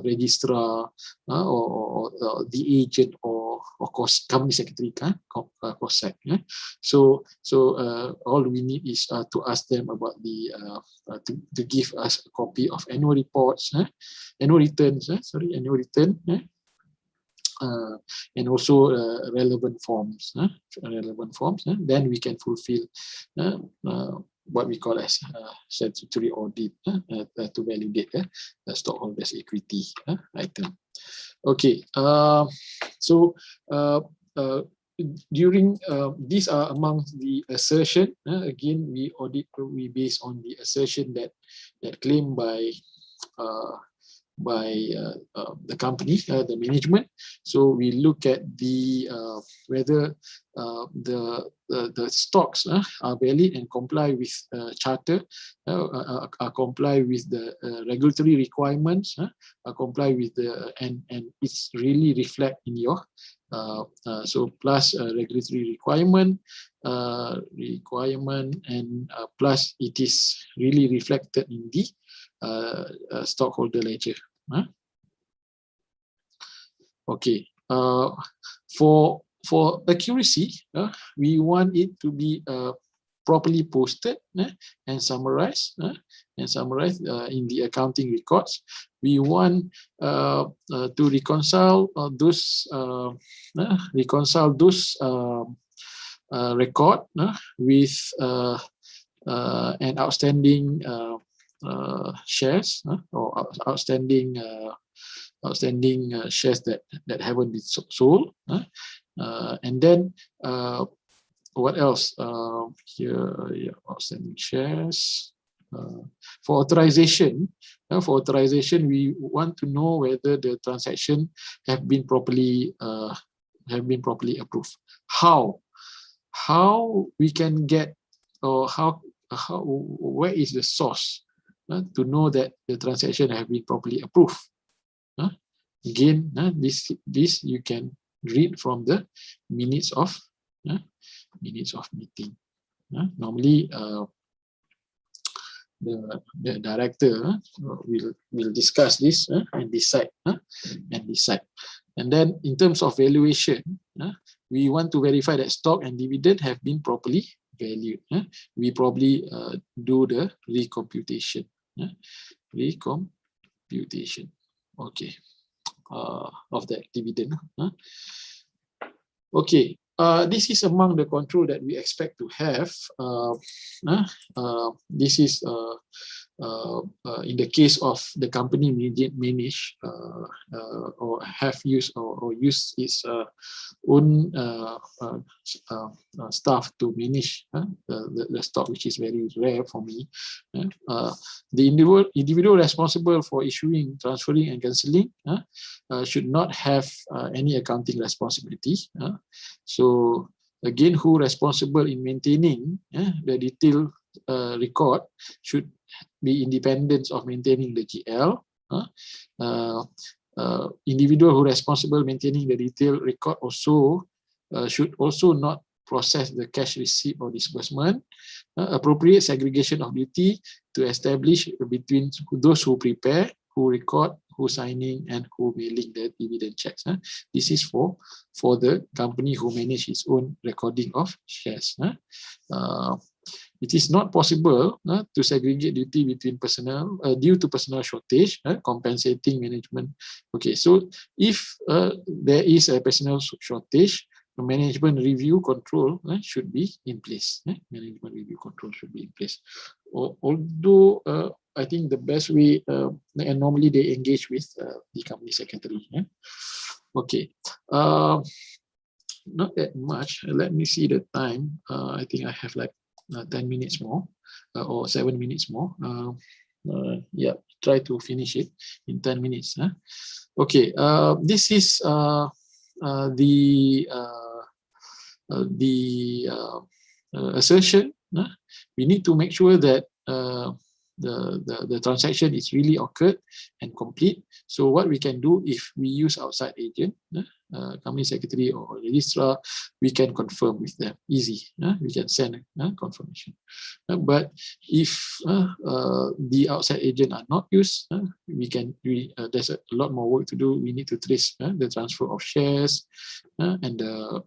registrar or the agent or company secretary, COSEC. So all we need is to ask them about the to give us a copy of annual reports, annual returns, annual return. And also relevant forms, then we can fulfill what we call as statutory audit to validate the stockholders' equity item. Okay, so during these are among the assertion. Again, we based on the assertion that claimed by the company, the management. So we look at the whether the stocks are valid and comply with charter, are comply with the regulatory requirements, are comply with the and it's really reflect in your so plus regulatory requirement and plus it is really reflected in the stockholder ledger. Okay, for accuracy, we want it to be properly posted and summarized in the accounting records. We want to reconcile those record with an outstanding shares or outstanding shares that haven't been sold, and then what else here? Outstanding shares. For authorization, we want to know whether the transaction have been properly approved. How we can get, or where is the source to know that the transaction have been properly approved? Again, this you can read from the minutes of meeting. Normally, the director will discuss this and decide. And then, in terms of valuation, we want to verify that stock and dividend have been properly valued. We probably do the recomputation. Okay, of that dividend. Okay, this is among the control that we expect to have. This is in the case of the company manage or have used or use its own staff to manage the stock, which is very rare for me. The individual responsible for issuing, transferring, and cancelling should not have any accounting responsibility. So again, who responsible in maintaining the detailed record should be independent of maintaining the GL. Individual who responsible maintaining the detailed record also should also not process the cash receipt or disbursement. Appropriate segregation of duty to establish between those who prepare, who record, who signing, and who mailing the dividend checks. This is for the company who manage its own recording of shares. It is not possible to segregate duty between personnel due to personnel shortage, compensating management. Okay, so if there is a personnel shortage, management review control should be in place. Management review control should be in place. Although I think the best way, and normally they engage with the company secretary. Okay. Not that much. Let me see the time. I think I have like 10 minutes more or 7 minutes more. Yeah, try to finish it in 10 minutes. Okay, this is the assertion. We need to make sure that the transaction is really occurred and complete. So what we can do if we use outside agent, company secretary or registrar, we can confirm with them easy. We can send confirmation. But if the outside agent are not used, there's a lot more work to do. We need to trace the transfer of shares and the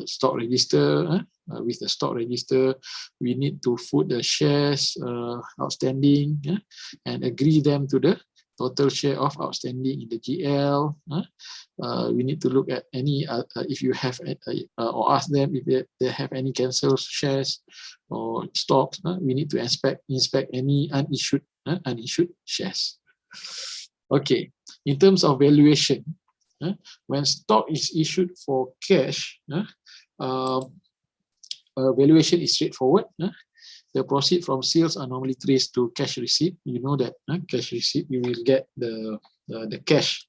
stock register. With the stock register, we need to put the shares outstanding and agree them to the total share of outstanding in the GL. We need to look at any if you have or ask them if they have any cancelled shares or stocks. We need to inspect any unissued shares. Okay, in terms of valuation, when stock is issued for cash, valuation is straightforward. The proceeds from sales are normally traced to cash receipt. You know that cash receipt, you will get the cash.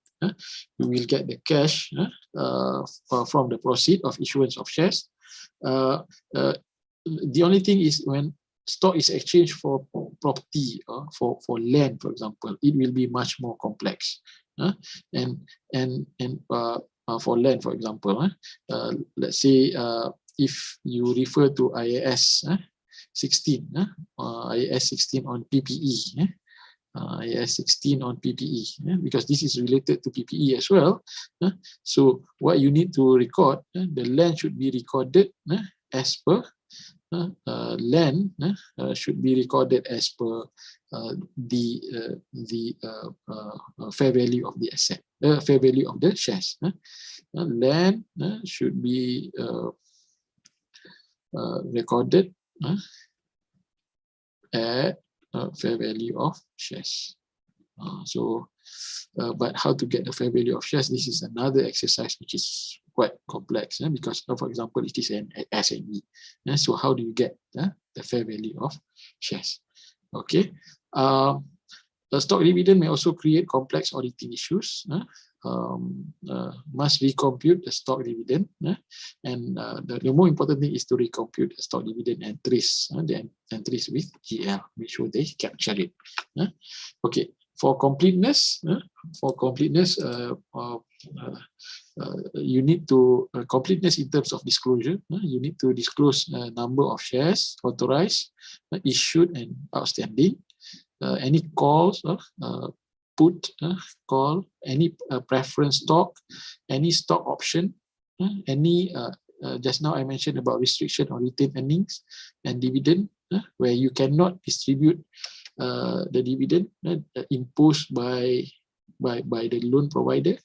You will get the cash from the proceed of issuance of shares. The only thing is when stock is exchanged for property or for land, for example, it will be much more complex. And for land, for example, let's say if you refer to IAS 16, IAS 16 on PPE, IAS 16 on PPE, because this is related to PPE as well. So what you need to record, the land should be recorded as per land should be recorded as per the fair value of the asset, fair value of the shares. Land should be recorded at fair value of shares. But how to get the fair value of shares? This is another exercise which is quite complex because, for example, it is an SME. So how do you get the fair value of shares? Okay. The stock dividend may also create complex auditing issues. Must recompute the stock dividend, and the more important thing is to recompute the stock dividend and trace the entries with GL. Make sure they capture it. Okay, for completeness, you need to completeness in terms of disclosure. You need to disclose number of shares authorized, issued, and outstanding. Any calls, put, call, any preference stock, any stock option, any just now I mentioned about restriction on retained earnings and dividend, where you cannot distribute the dividend imposed by the loan provider,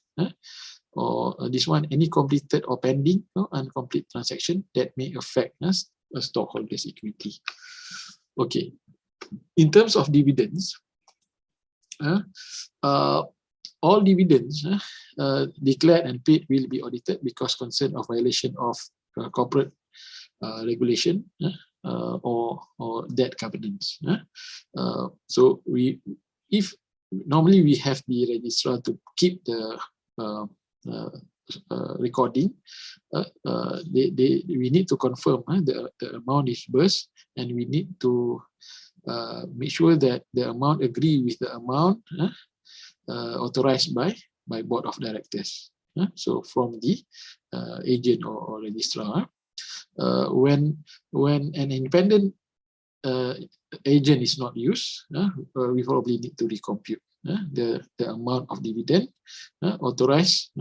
or this one, any completed or pending incomplete transaction that may affect a stockholder's equity. Okay, in terms of dividends, all dividends declared and paid will be audited because concern of violation of corporate regulation or debt governance. So if normally we have the registrar to keep the recording, we need to confirm the amount disbursed, and we need to make sure that the amount agree with the amount authorized by board of directors. So from the agent or registrar, when an independent agent is not used, we probably need to recompute the amount of dividend authorized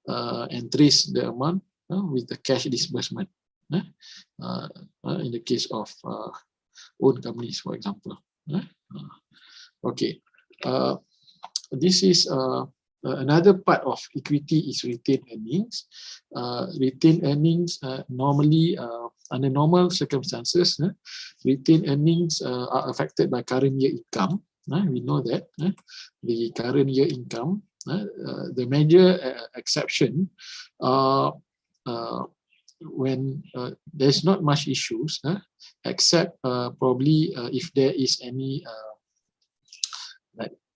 and trace the amount with the cash disbursement in the case of own companies, for example. Okay, this is another part of equity is retained earnings. Retained earnings normally, under normal circumstances, retained earnings are affected by current year income. We know that the current year income. The major exception when there's not much issues, except probably if there is any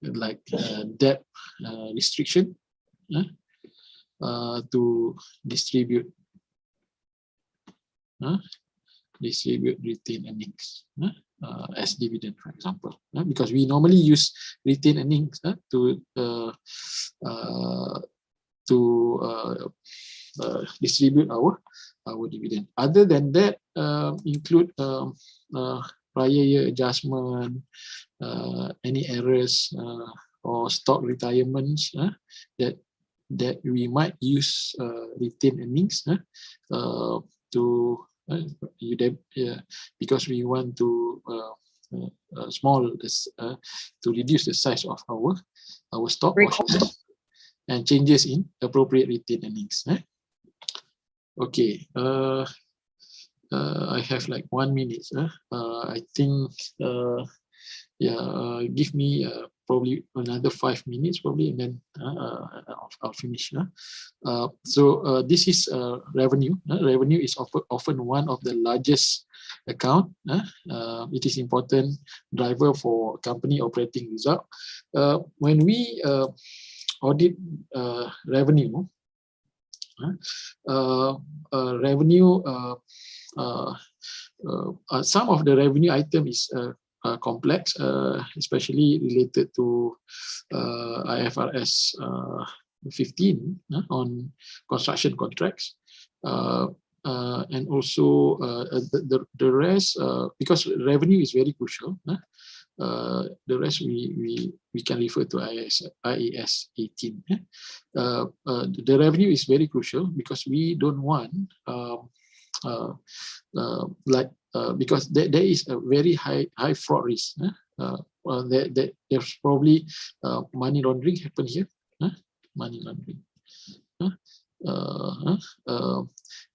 like debt restriction to distribute retained earnings as dividend, for example, because we normally use retained earnings to distribute our dividend. Other than that, include prior year adjustment, any errors or stock retirements that we might use retained earnings to because we want to to reduce the size of our stock and changes in appropriate retained earnings. Okay, I have like 1 minute. I think give me probably another 5 minutes probably, and then I'll finish. So this is revenue. Revenue is often one of the largest account. It is important driver for company operating result. When we audit revenue, some of the revenue item is complex, especially related to IFRS 15 on construction contracts, and also the rest, because revenue is very crucial. The rest we can refer to IAS 18. The revenue is very crucial because we don't want because there is a very high fraud risk. There's probably money laundering happen here. Money laundering.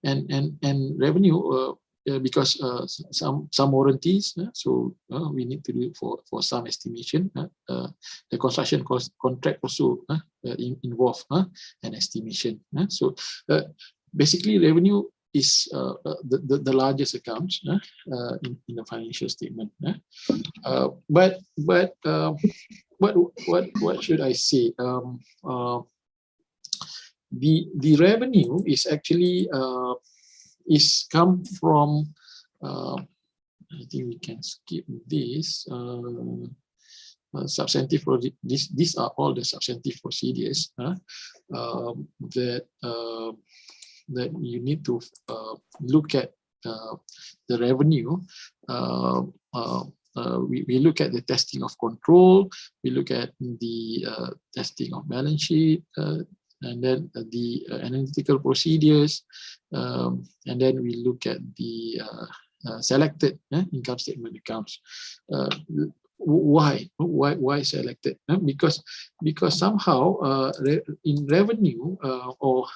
And revenue because some warranties, so we need to do it for some estimation. The construction contract also involve an estimation. So basically, revenue is the largest accounts in the financial statement. But what should I say? The revenue is actually is come from. I think we can skip this. Substantive procedures. These are all the substantive procedures that you need to look at the revenue. We look at the testing of control. We look at the testing of balance sheet. And then the analytical procedures, and then we look at the selected income statement accounts. Why selected? Because somehow in revenue or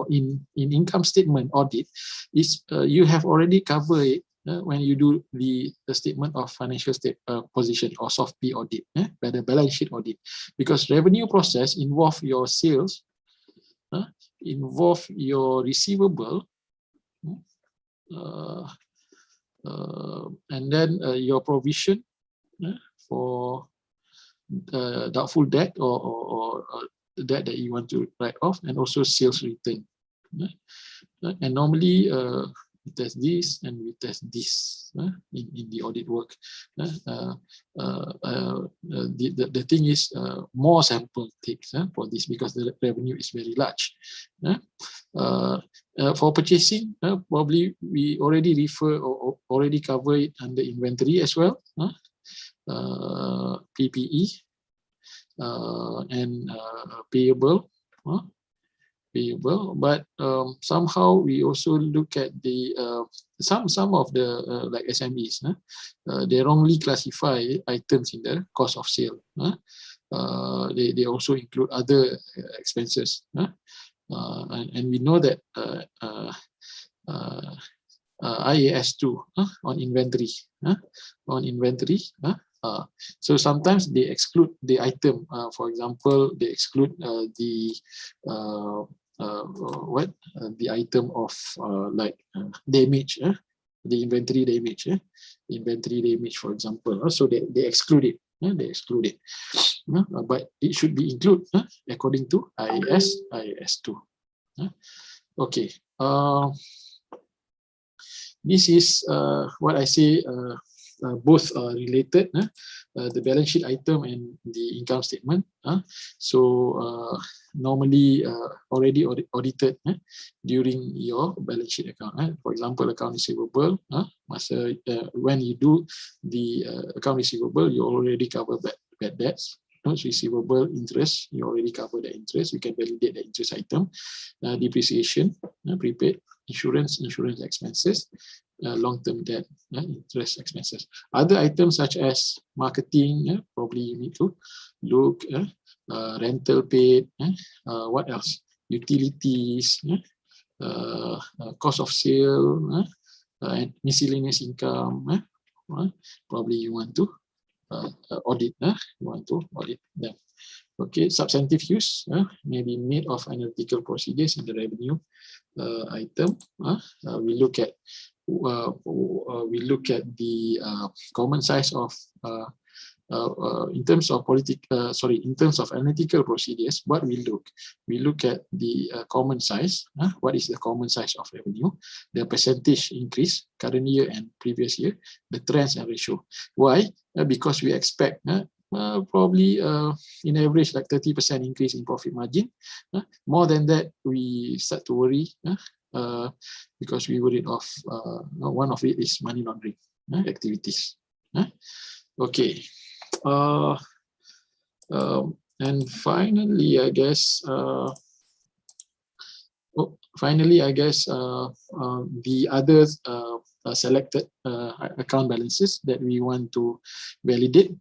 in income statement audit is you have already covered it when you do the statement of financial position or soft P audit, by the balance sheet audit, because revenue process involve your sales, involve your receivable, and then your provision for doubtful debt or debt that you want to write off, and also sales return. And normally we test this and we test this in the audit work. The thing is more sample takes for this because the revenue is very large. For purchasing, probably we already refer or already cover it under inventory as well. PPE and payable. But somehow we also look at the some of the like SMEs, they wrongly classify items in the cost of sale. they also include other expenses. And we know that IAS2 on inventory. So sometimes they exclude the item. For example, they exclude the item of damage, the inventory damage, for example. So they exclude it. They exclude it, but it should be included according to IAS2. Okay. This is what I say. Both are related, the balance sheet item and the income statement. So normally already audited during your balance sheet account. For example, account receivable. When you do the account receivable, you already cover bad debts. Receivable, interest, you already cover the interest. You can validate the interest item. Depreciation, prepaid, insurance expenses, long-term debt, interest expenses. Other items such as marketing, probably you need to look, rental paid, what else? Utilities, cost of sale, and miscellaneous income. Probably you want to audit. You want to audit them. Okay, substantive use may be made of analytical procedures in the revenue item. We look at the common size of in terms of analytical procedures. What we look at the common size. What is the common size of revenue? The percentage increase current year and previous year, the trends and ratio. Why? Because we expect probably in average like 30% increase in profit margin. More than that, we start to worry because we worried of one of it is money laundering activities. Okay. And finally, I guess the other selected account balances that we want to validate.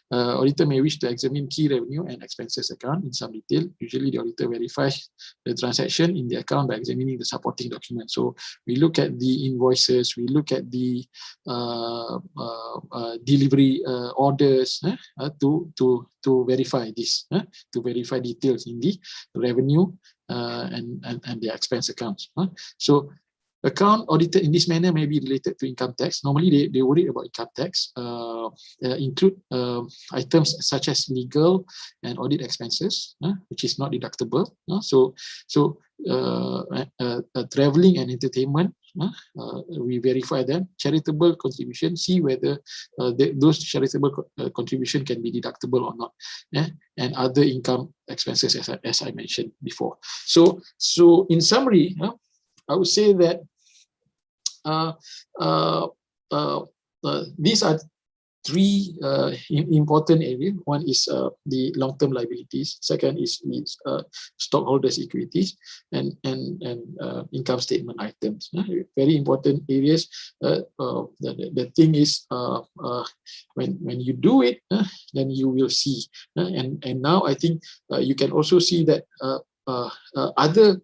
Auditor may wish to examine key revenue and expenses account in some detail. Usually the auditor verifies the transaction in the account by examining the supporting documents. So we look at the invoices, we look at the delivery orders to verify this, to verify details in the revenue and the expense accounts. So account audited in this manner may be related to income tax. Normally they worry about income tax, include items such as legal and audit expenses, which is not deductible. So traveling and entertainment, we verify them. Charitable contribution, see whether those charitable contribution can be deductible or not. And other income expenses, as I mentioned before. So in summary, I would say that these are three important areas. One is the long-term liabilities. Second is stockholders' equities and income statement items. Very important areas. The thing is, when you do it, then you will see. And now I think you can also see that other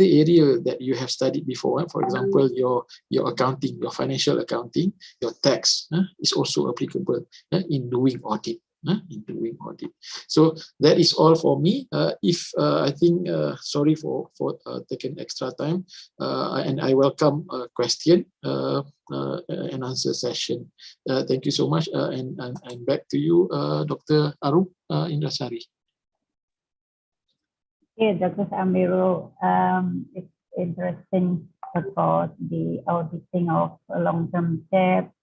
area that you have studied before, for example, your accounting, your financial accounting, your tax is also applicable in doing audit. So that is all for me. If I think, sorry for taking extra time, and I welcome a question and answer session. Thank you so much, and back to you, Dr. Arum Indrasari. Yeah, Dr. Amirul, it's interesting about the auditing of long-term debt,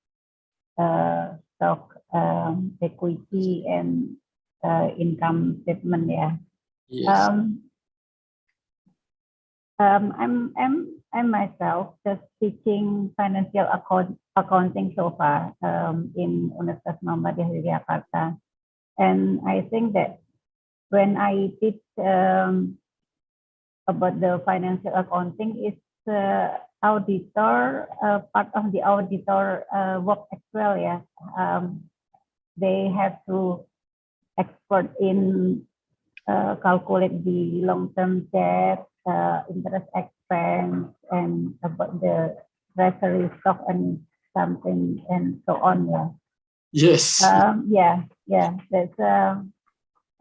stock, equity, and income statement. Yeah. Yes. I'm myself just teaching financial accounting so far in Universitas Muhammadiyah Yogyakarta, and I think that when I teach about the financial accounting, is auditor, part of the auditor work as well. Yeah, they have to expert in calculate the long-term debt, interest expense, and about the treasury stock and something and so on. Yeah. Yes. Yeah. That's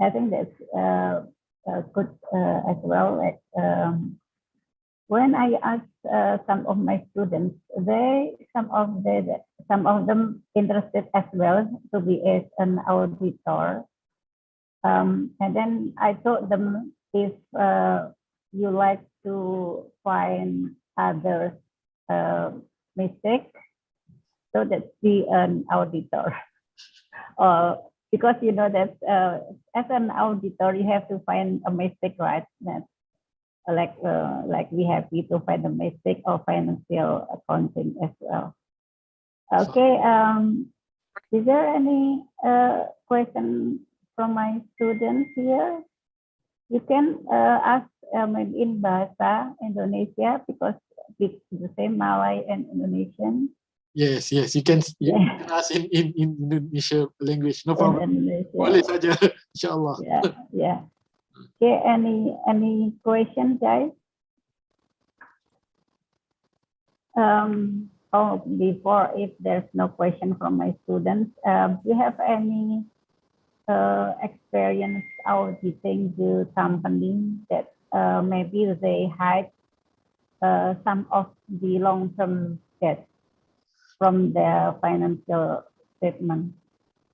I think that's good as well. Like, when I asked some of my students, some of them interested as well to be as an auditor. And then I told them, if you like to find others mistake, so that be an auditor. Because you know that as an auditor, you have to find a mistake, right? That like we have to find a mistake or financial accounting as well. Okay. Is there any question from my students here? You can ask maybe in Bahasa Indonesia, because it's the same Malay and Indonesian. Yes. You can ask in Indonesia language. No problem. Boleh saja, insyaAllah. Yeah. Okay, any question, guys? Before, if there's no question from my students, do you have any experience auditing the company that maybe they hide some of the long-term debt from their financial statement?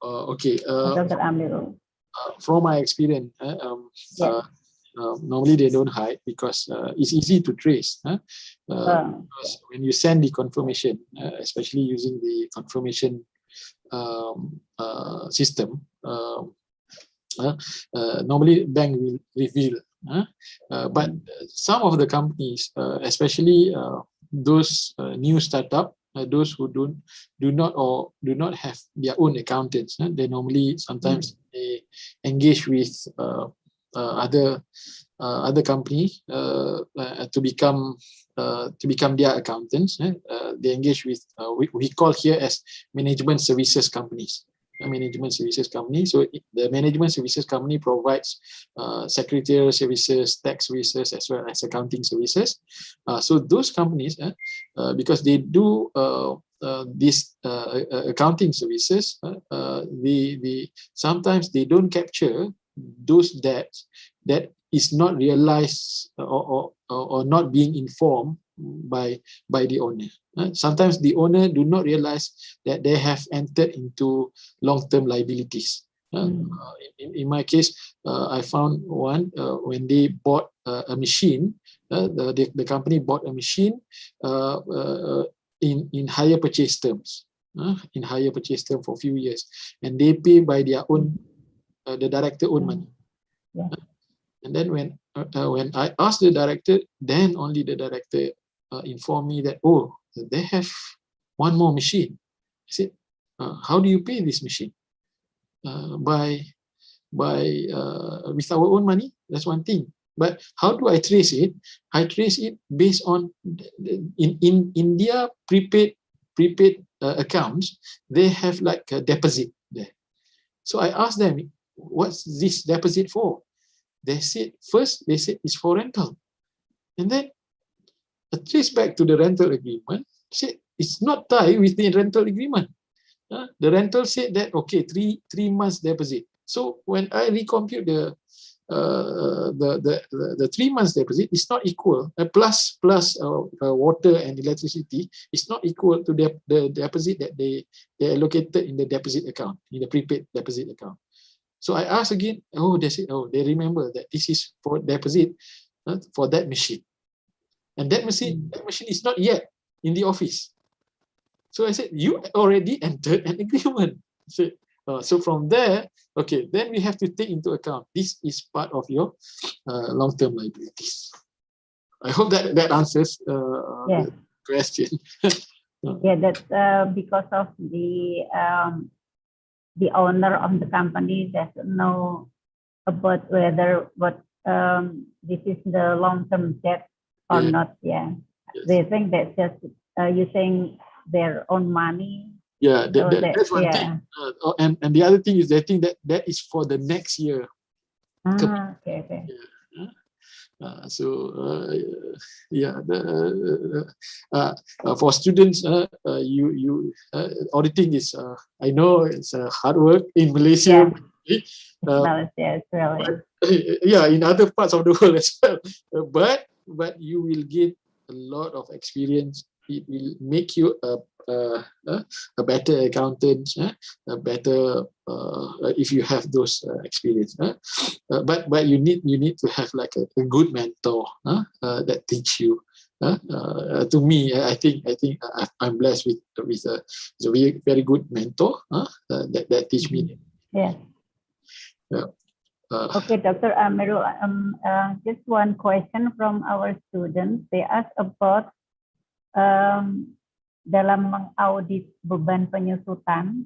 Okay. Dr. Amirul. From my experience, normally they don't hide because it's easy to trace. Because when you send the confirmation, especially using the confirmation system, normally bank will reveal. But some of the companies, especially those new startup, those who do not have their own accountants, they normally sometimes they engage with other company to become their accountants. They engage with we call here as management services companies. Management services company. So the management services company provides secretarial services, tax services, as well as accounting services. So those companies, because they do these accounting services, sometimes they don't capture those debts that is not realized or not being informed by the owner. Sometimes the owner do not realize that they have entered into long-term liabilities. In my case, I found one when they bought a machine. The company bought a machine in hire purchase terms. In hire purchase term for a few years, and they pay by their own, the director own money. And then when I asked the director, then only the director informed me that, oh, they have one more machine. I said, how do you pay this machine? With our own money? That's one thing. But how do I trace it? I trace it based on in their prepaid accounts. They have like a deposit there. So I asked them, what's this deposit for? They said, first they said it's for rental, and then I trace back to the rental agreement. Said it's not tied with the rental agreement. The rental said that okay, three months deposit. So when I recompute the 3 months deposit, it's not equal. Plus water and electricity, it's not equal to the deposit that they allocated in the deposit account, in the prepaid deposit account. So I asked again. Oh, they said, oh, they remember that this is for deposit for that machine, and that machine is not yet in the office. So I said, you already entered an agreement. So from there, okay, then we have to take into account this is part of your long-term liabilities. I hope that answers the question. Yeah, that's because of the owner of the company doesn't know about whether this is the long-term debt or not. Yeah, they think that just using their own money Yeah, So that's one thing. And the other thing is, I think that is for the next year. Okay. Yeah. Yeah, for students, auditing is, I know it's hard work in Malaysia. Malaysia as well. Yeah, in other parts of the world as well. But you will gain a lot of experience. It will make you a better accountant, a better if you have those experience. But you need to have like a good mentor that teach you. To me, I think I'm blessed with a very, very good mentor that teach me. Yeah. Yeah. Okay, Dr. Amirul, just one question from our students. They ask about dalam mengaudit beban penyusutan,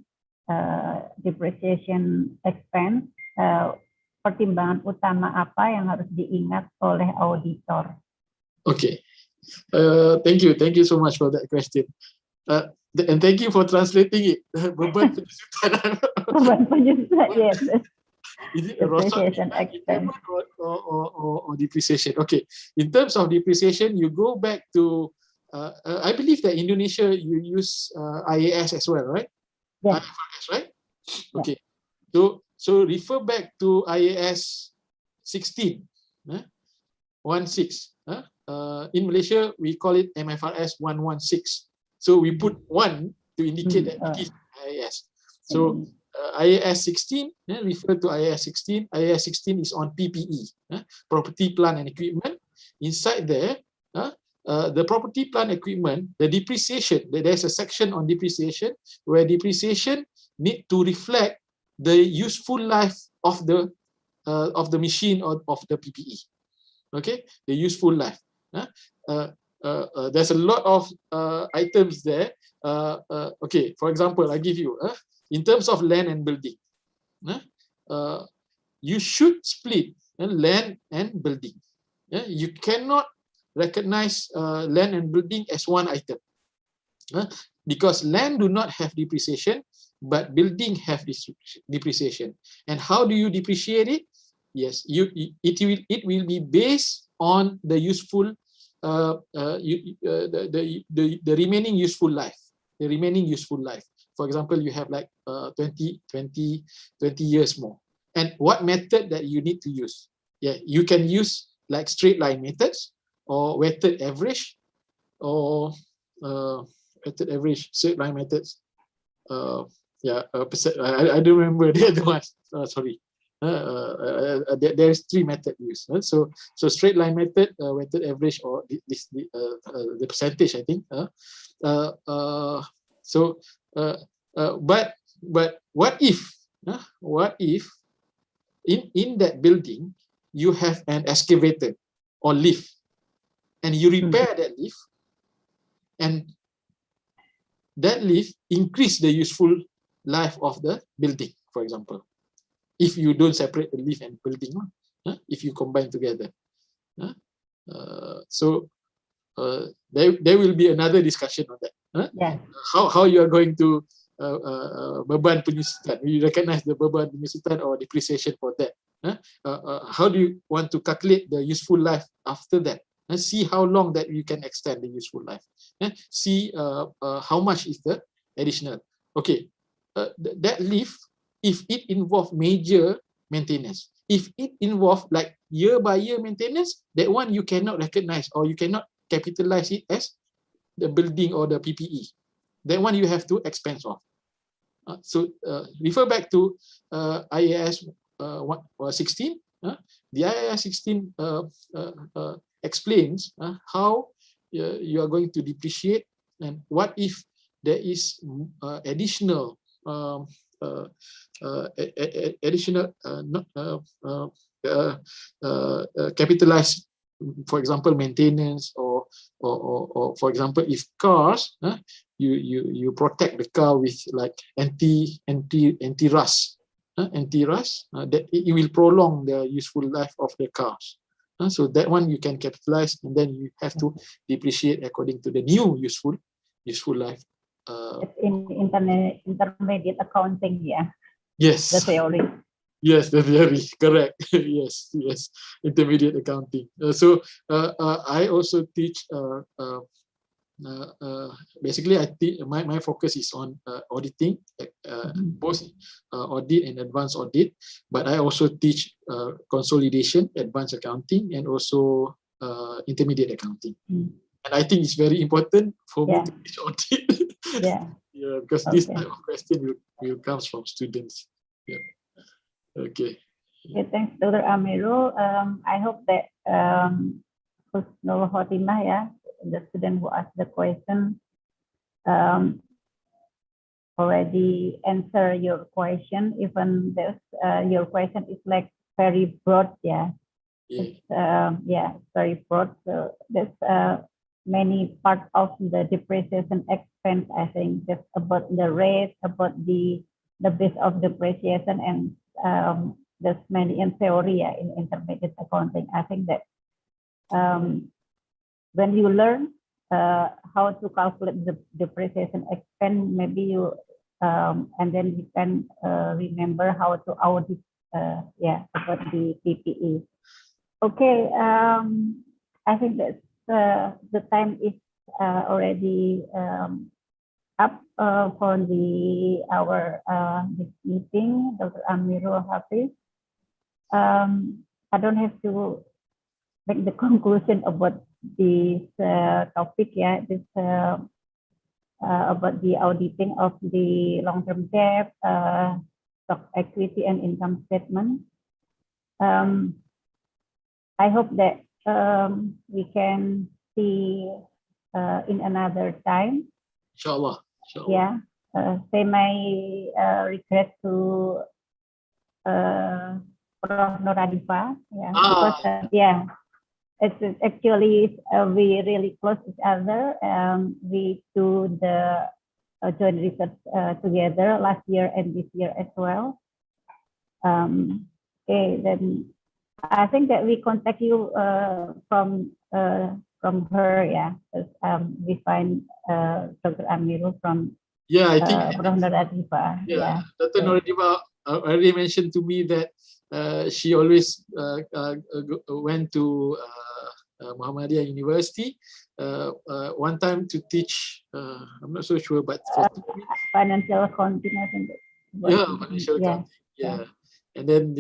depreciation expense, pertimbangan utama apa yang harus diingat oleh auditor? Okay, thank you so much for that question. And thank you for translating it. Beban penyusutan. Beban penyusutan, yes. Is it a depreciation expense or depreciation? Okay, in terms of depreciation, you go back to I believe that Indonesia you use IAS as well, right? Yes. IFRS, right? Okay, so refer back to IAS 16, 16. In Malaysia we call it MFRS 116. So we put 1 to indicate that it is IAS. So IAS 16, refer to IAS 16. IAS 16 is on PPE, property, plant and equipment. Inside there, the property, plant, equipment, the depreciation, there's a section on depreciation where depreciation need to reflect the useful life of the machine or of the PPE. Okay, the useful life. There's a lot of items there. Okay, for example, I give you in terms of land and building, you should split land and building. You cannot recognize land and building as one item, because land do not have depreciation, but building have depreciation. And how do you depreciate it? Yes, it will be based on the useful the remaining useful life. The remaining useful life. For example, you have like 20 years more. And what method that you need to use? Yeah, you can use like straight line methods or weighted average or weighted average, straight line methods. I don't remember the other ones. Sorry. There's 3 methods used. So straight line method, weighted average, or the percentage, I think. But what if in that building you have an excavator or lift, and you repair that lift, and that lift increase the useful life of the building, for example. If you don't separate the lift and building, if you combine together. There will be another discussion on that. How you are going to beban penyusutan. You recognize the beban penyusutan or depreciation for that. How do you want to calculate the useful life after that? See how long that you can extend the useful life. See how much is the additional. Okay, that lift, if it involve major maintenance, if it involve like year by year maintenance, that one you cannot recognize or you cannot capitalize it as the building or the PPE. That one you have to expense off. So refer back to IAS 16. The IAS 16 explains how you are going to depreciate, and what if there is additional capitalized, for example, maintenance, or for example, if cars, you protect the car with like anti-rust, that it will prolong the useful life of the cars. So that one you can capitalize, and then you have to depreciate according to the new useful life It's in intermediate accounting, yeah. yes. The theory. Yes, the theory, correct. Yes, yes, intermediate accounting. I also teach. Basically, my focus is on auditing, both audit and advanced audit. But I also teach consolidation, advanced accounting, and also intermediate accounting. And I think it's very important for me to teach audit. Yeah. Yeah, because this type of question will comes from students. Yeah. Okay. Okay, thanks, Dr. Amirul. I hope that Husnul Khotimah, yeah, the student who asked the question, already answer your question. Even this, your question is like very broad, yeah. It's, it's very broad. So there's many parts of the depreciation expense. I think just about the rate, about the base of depreciation, and there's many in theory, yeah, in intermediate accounting. I think that when you learn how to calculate the depreciation expense, maybe you and then you can remember how to audit, about the PPE. Okay, I think that the time is already up for our this meeting, Dr. Amirul, Hafiz. I don't have to make the conclusion about this topic, yeah. This about the auditing of the long-term debt, stock equity, and income statement. I hope that we can see in another time. Inshallah. Yeah. Say my regret to Prof. Noradipa. Yeah. Because it's actually we really close each other. We do the joint research together last year and this year as well. Okay, then I think that we contact you from her, yeah. We find Dr. Amirul from I think Prof. Noradipa. Yeah, Dr. Noradipa already mentioned to me that she always went to Muhammadiyah University one time to teach. I'm not so sure, but for financial accounting, I think. Financial accounting. Yeah. And then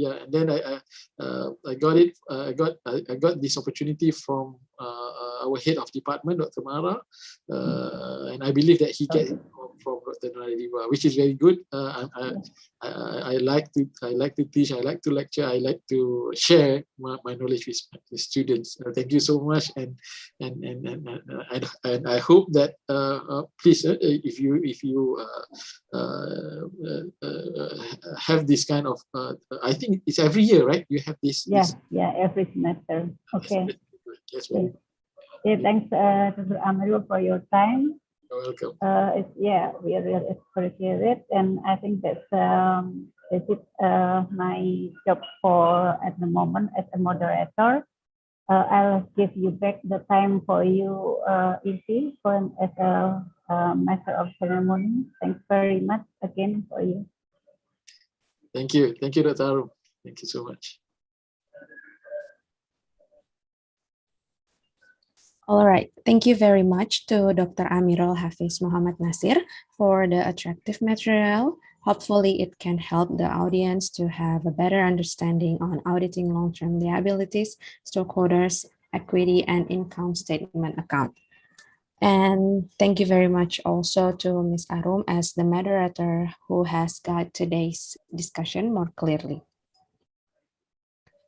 and then I got it. I got this opportunity from our head of department, Dr. Mara, and I believe that he gets it from Dr. Noradipa, which is very good. I like to teach. I like to lecture. I like to share my knowledge with students. Thank you so much, and I hope that please, if you have this kind of, I think it's every year, right? You have this. Every semester. Okay. Yes, very good. Okay, thanks, Dr. Amirul, for your time. You're welcome. We really appreciate it, and I think that's this is my job for at the moment as a moderator. I'll give you back the time for you, Isi, as a master of ceremony. Thanks very much again for you. Thank you, Dr. Arum. Thank you so much. All right, thank you very much to Dr. Amirul Hafiz Muhammad Nasir for the attractive material. Hopefully it can help the audience to have a better understanding on auditing long-term liabilities, stockholders, equity, and income statement account. And thank you very much also to Ms. Arum as the moderator who has guided today's discussion more clearly.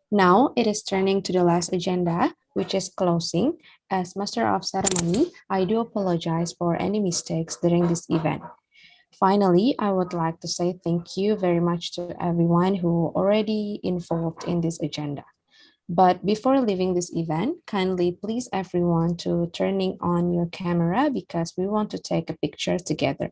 Now it is turning to the last agenda, which is closing. As Master of Ceremony, I do apologize for any mistakes during this event. Finally, I would like to say thank you very much to everyone who already involved in this agenda. But before leaving this event, kindly please everyone to turning on your camera because we want to take a picture together.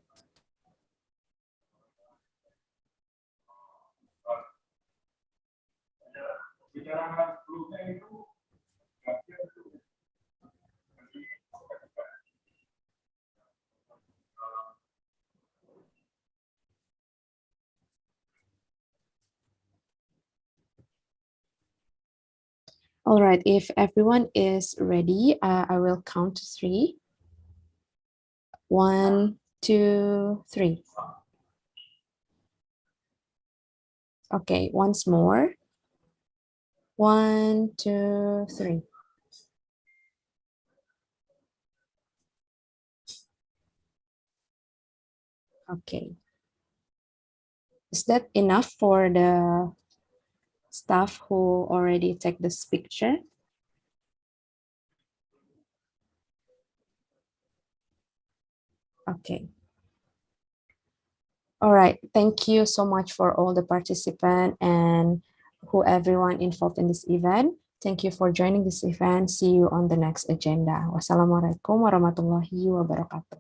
All right, if everyone is ready, I will count to 3. 1, 2, 3. Okay, once more. 1, 2, 3. Okay. Is that enough for the staff who already take this picture? Okay. All right. Thank you so much for all the participants and who everyone involved in this event. Thank you for joining this event. See you on the next agenda. Wassalamualaikum warahmatullahi wabarakatuh.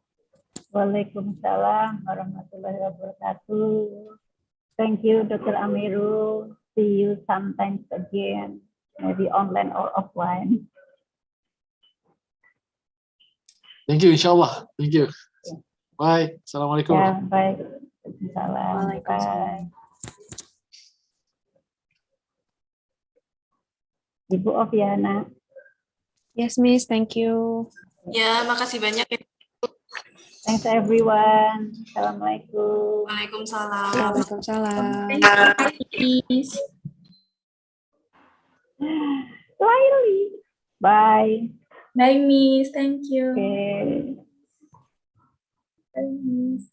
Waalaikumsalam warahmatullahi wabarakatuh. Thank you, Dr. Amirul. See you sometimes again, maybe online or offline. Thank you, inshallah. Thank you. Bye. Assalamualaikum. Ya, baik. Waalaikumsalam. Waalaikumsalam. Bye. Ibu Oviana. Yes, Miss. Thank you. Ya, makasih banyak ya. Thanks everyone. Assalamualaikum. Waalaikumsalam. Waalaikumsalam. Laili. Bye. Bye, Miss. Thank you. Okay. Bye, Miss.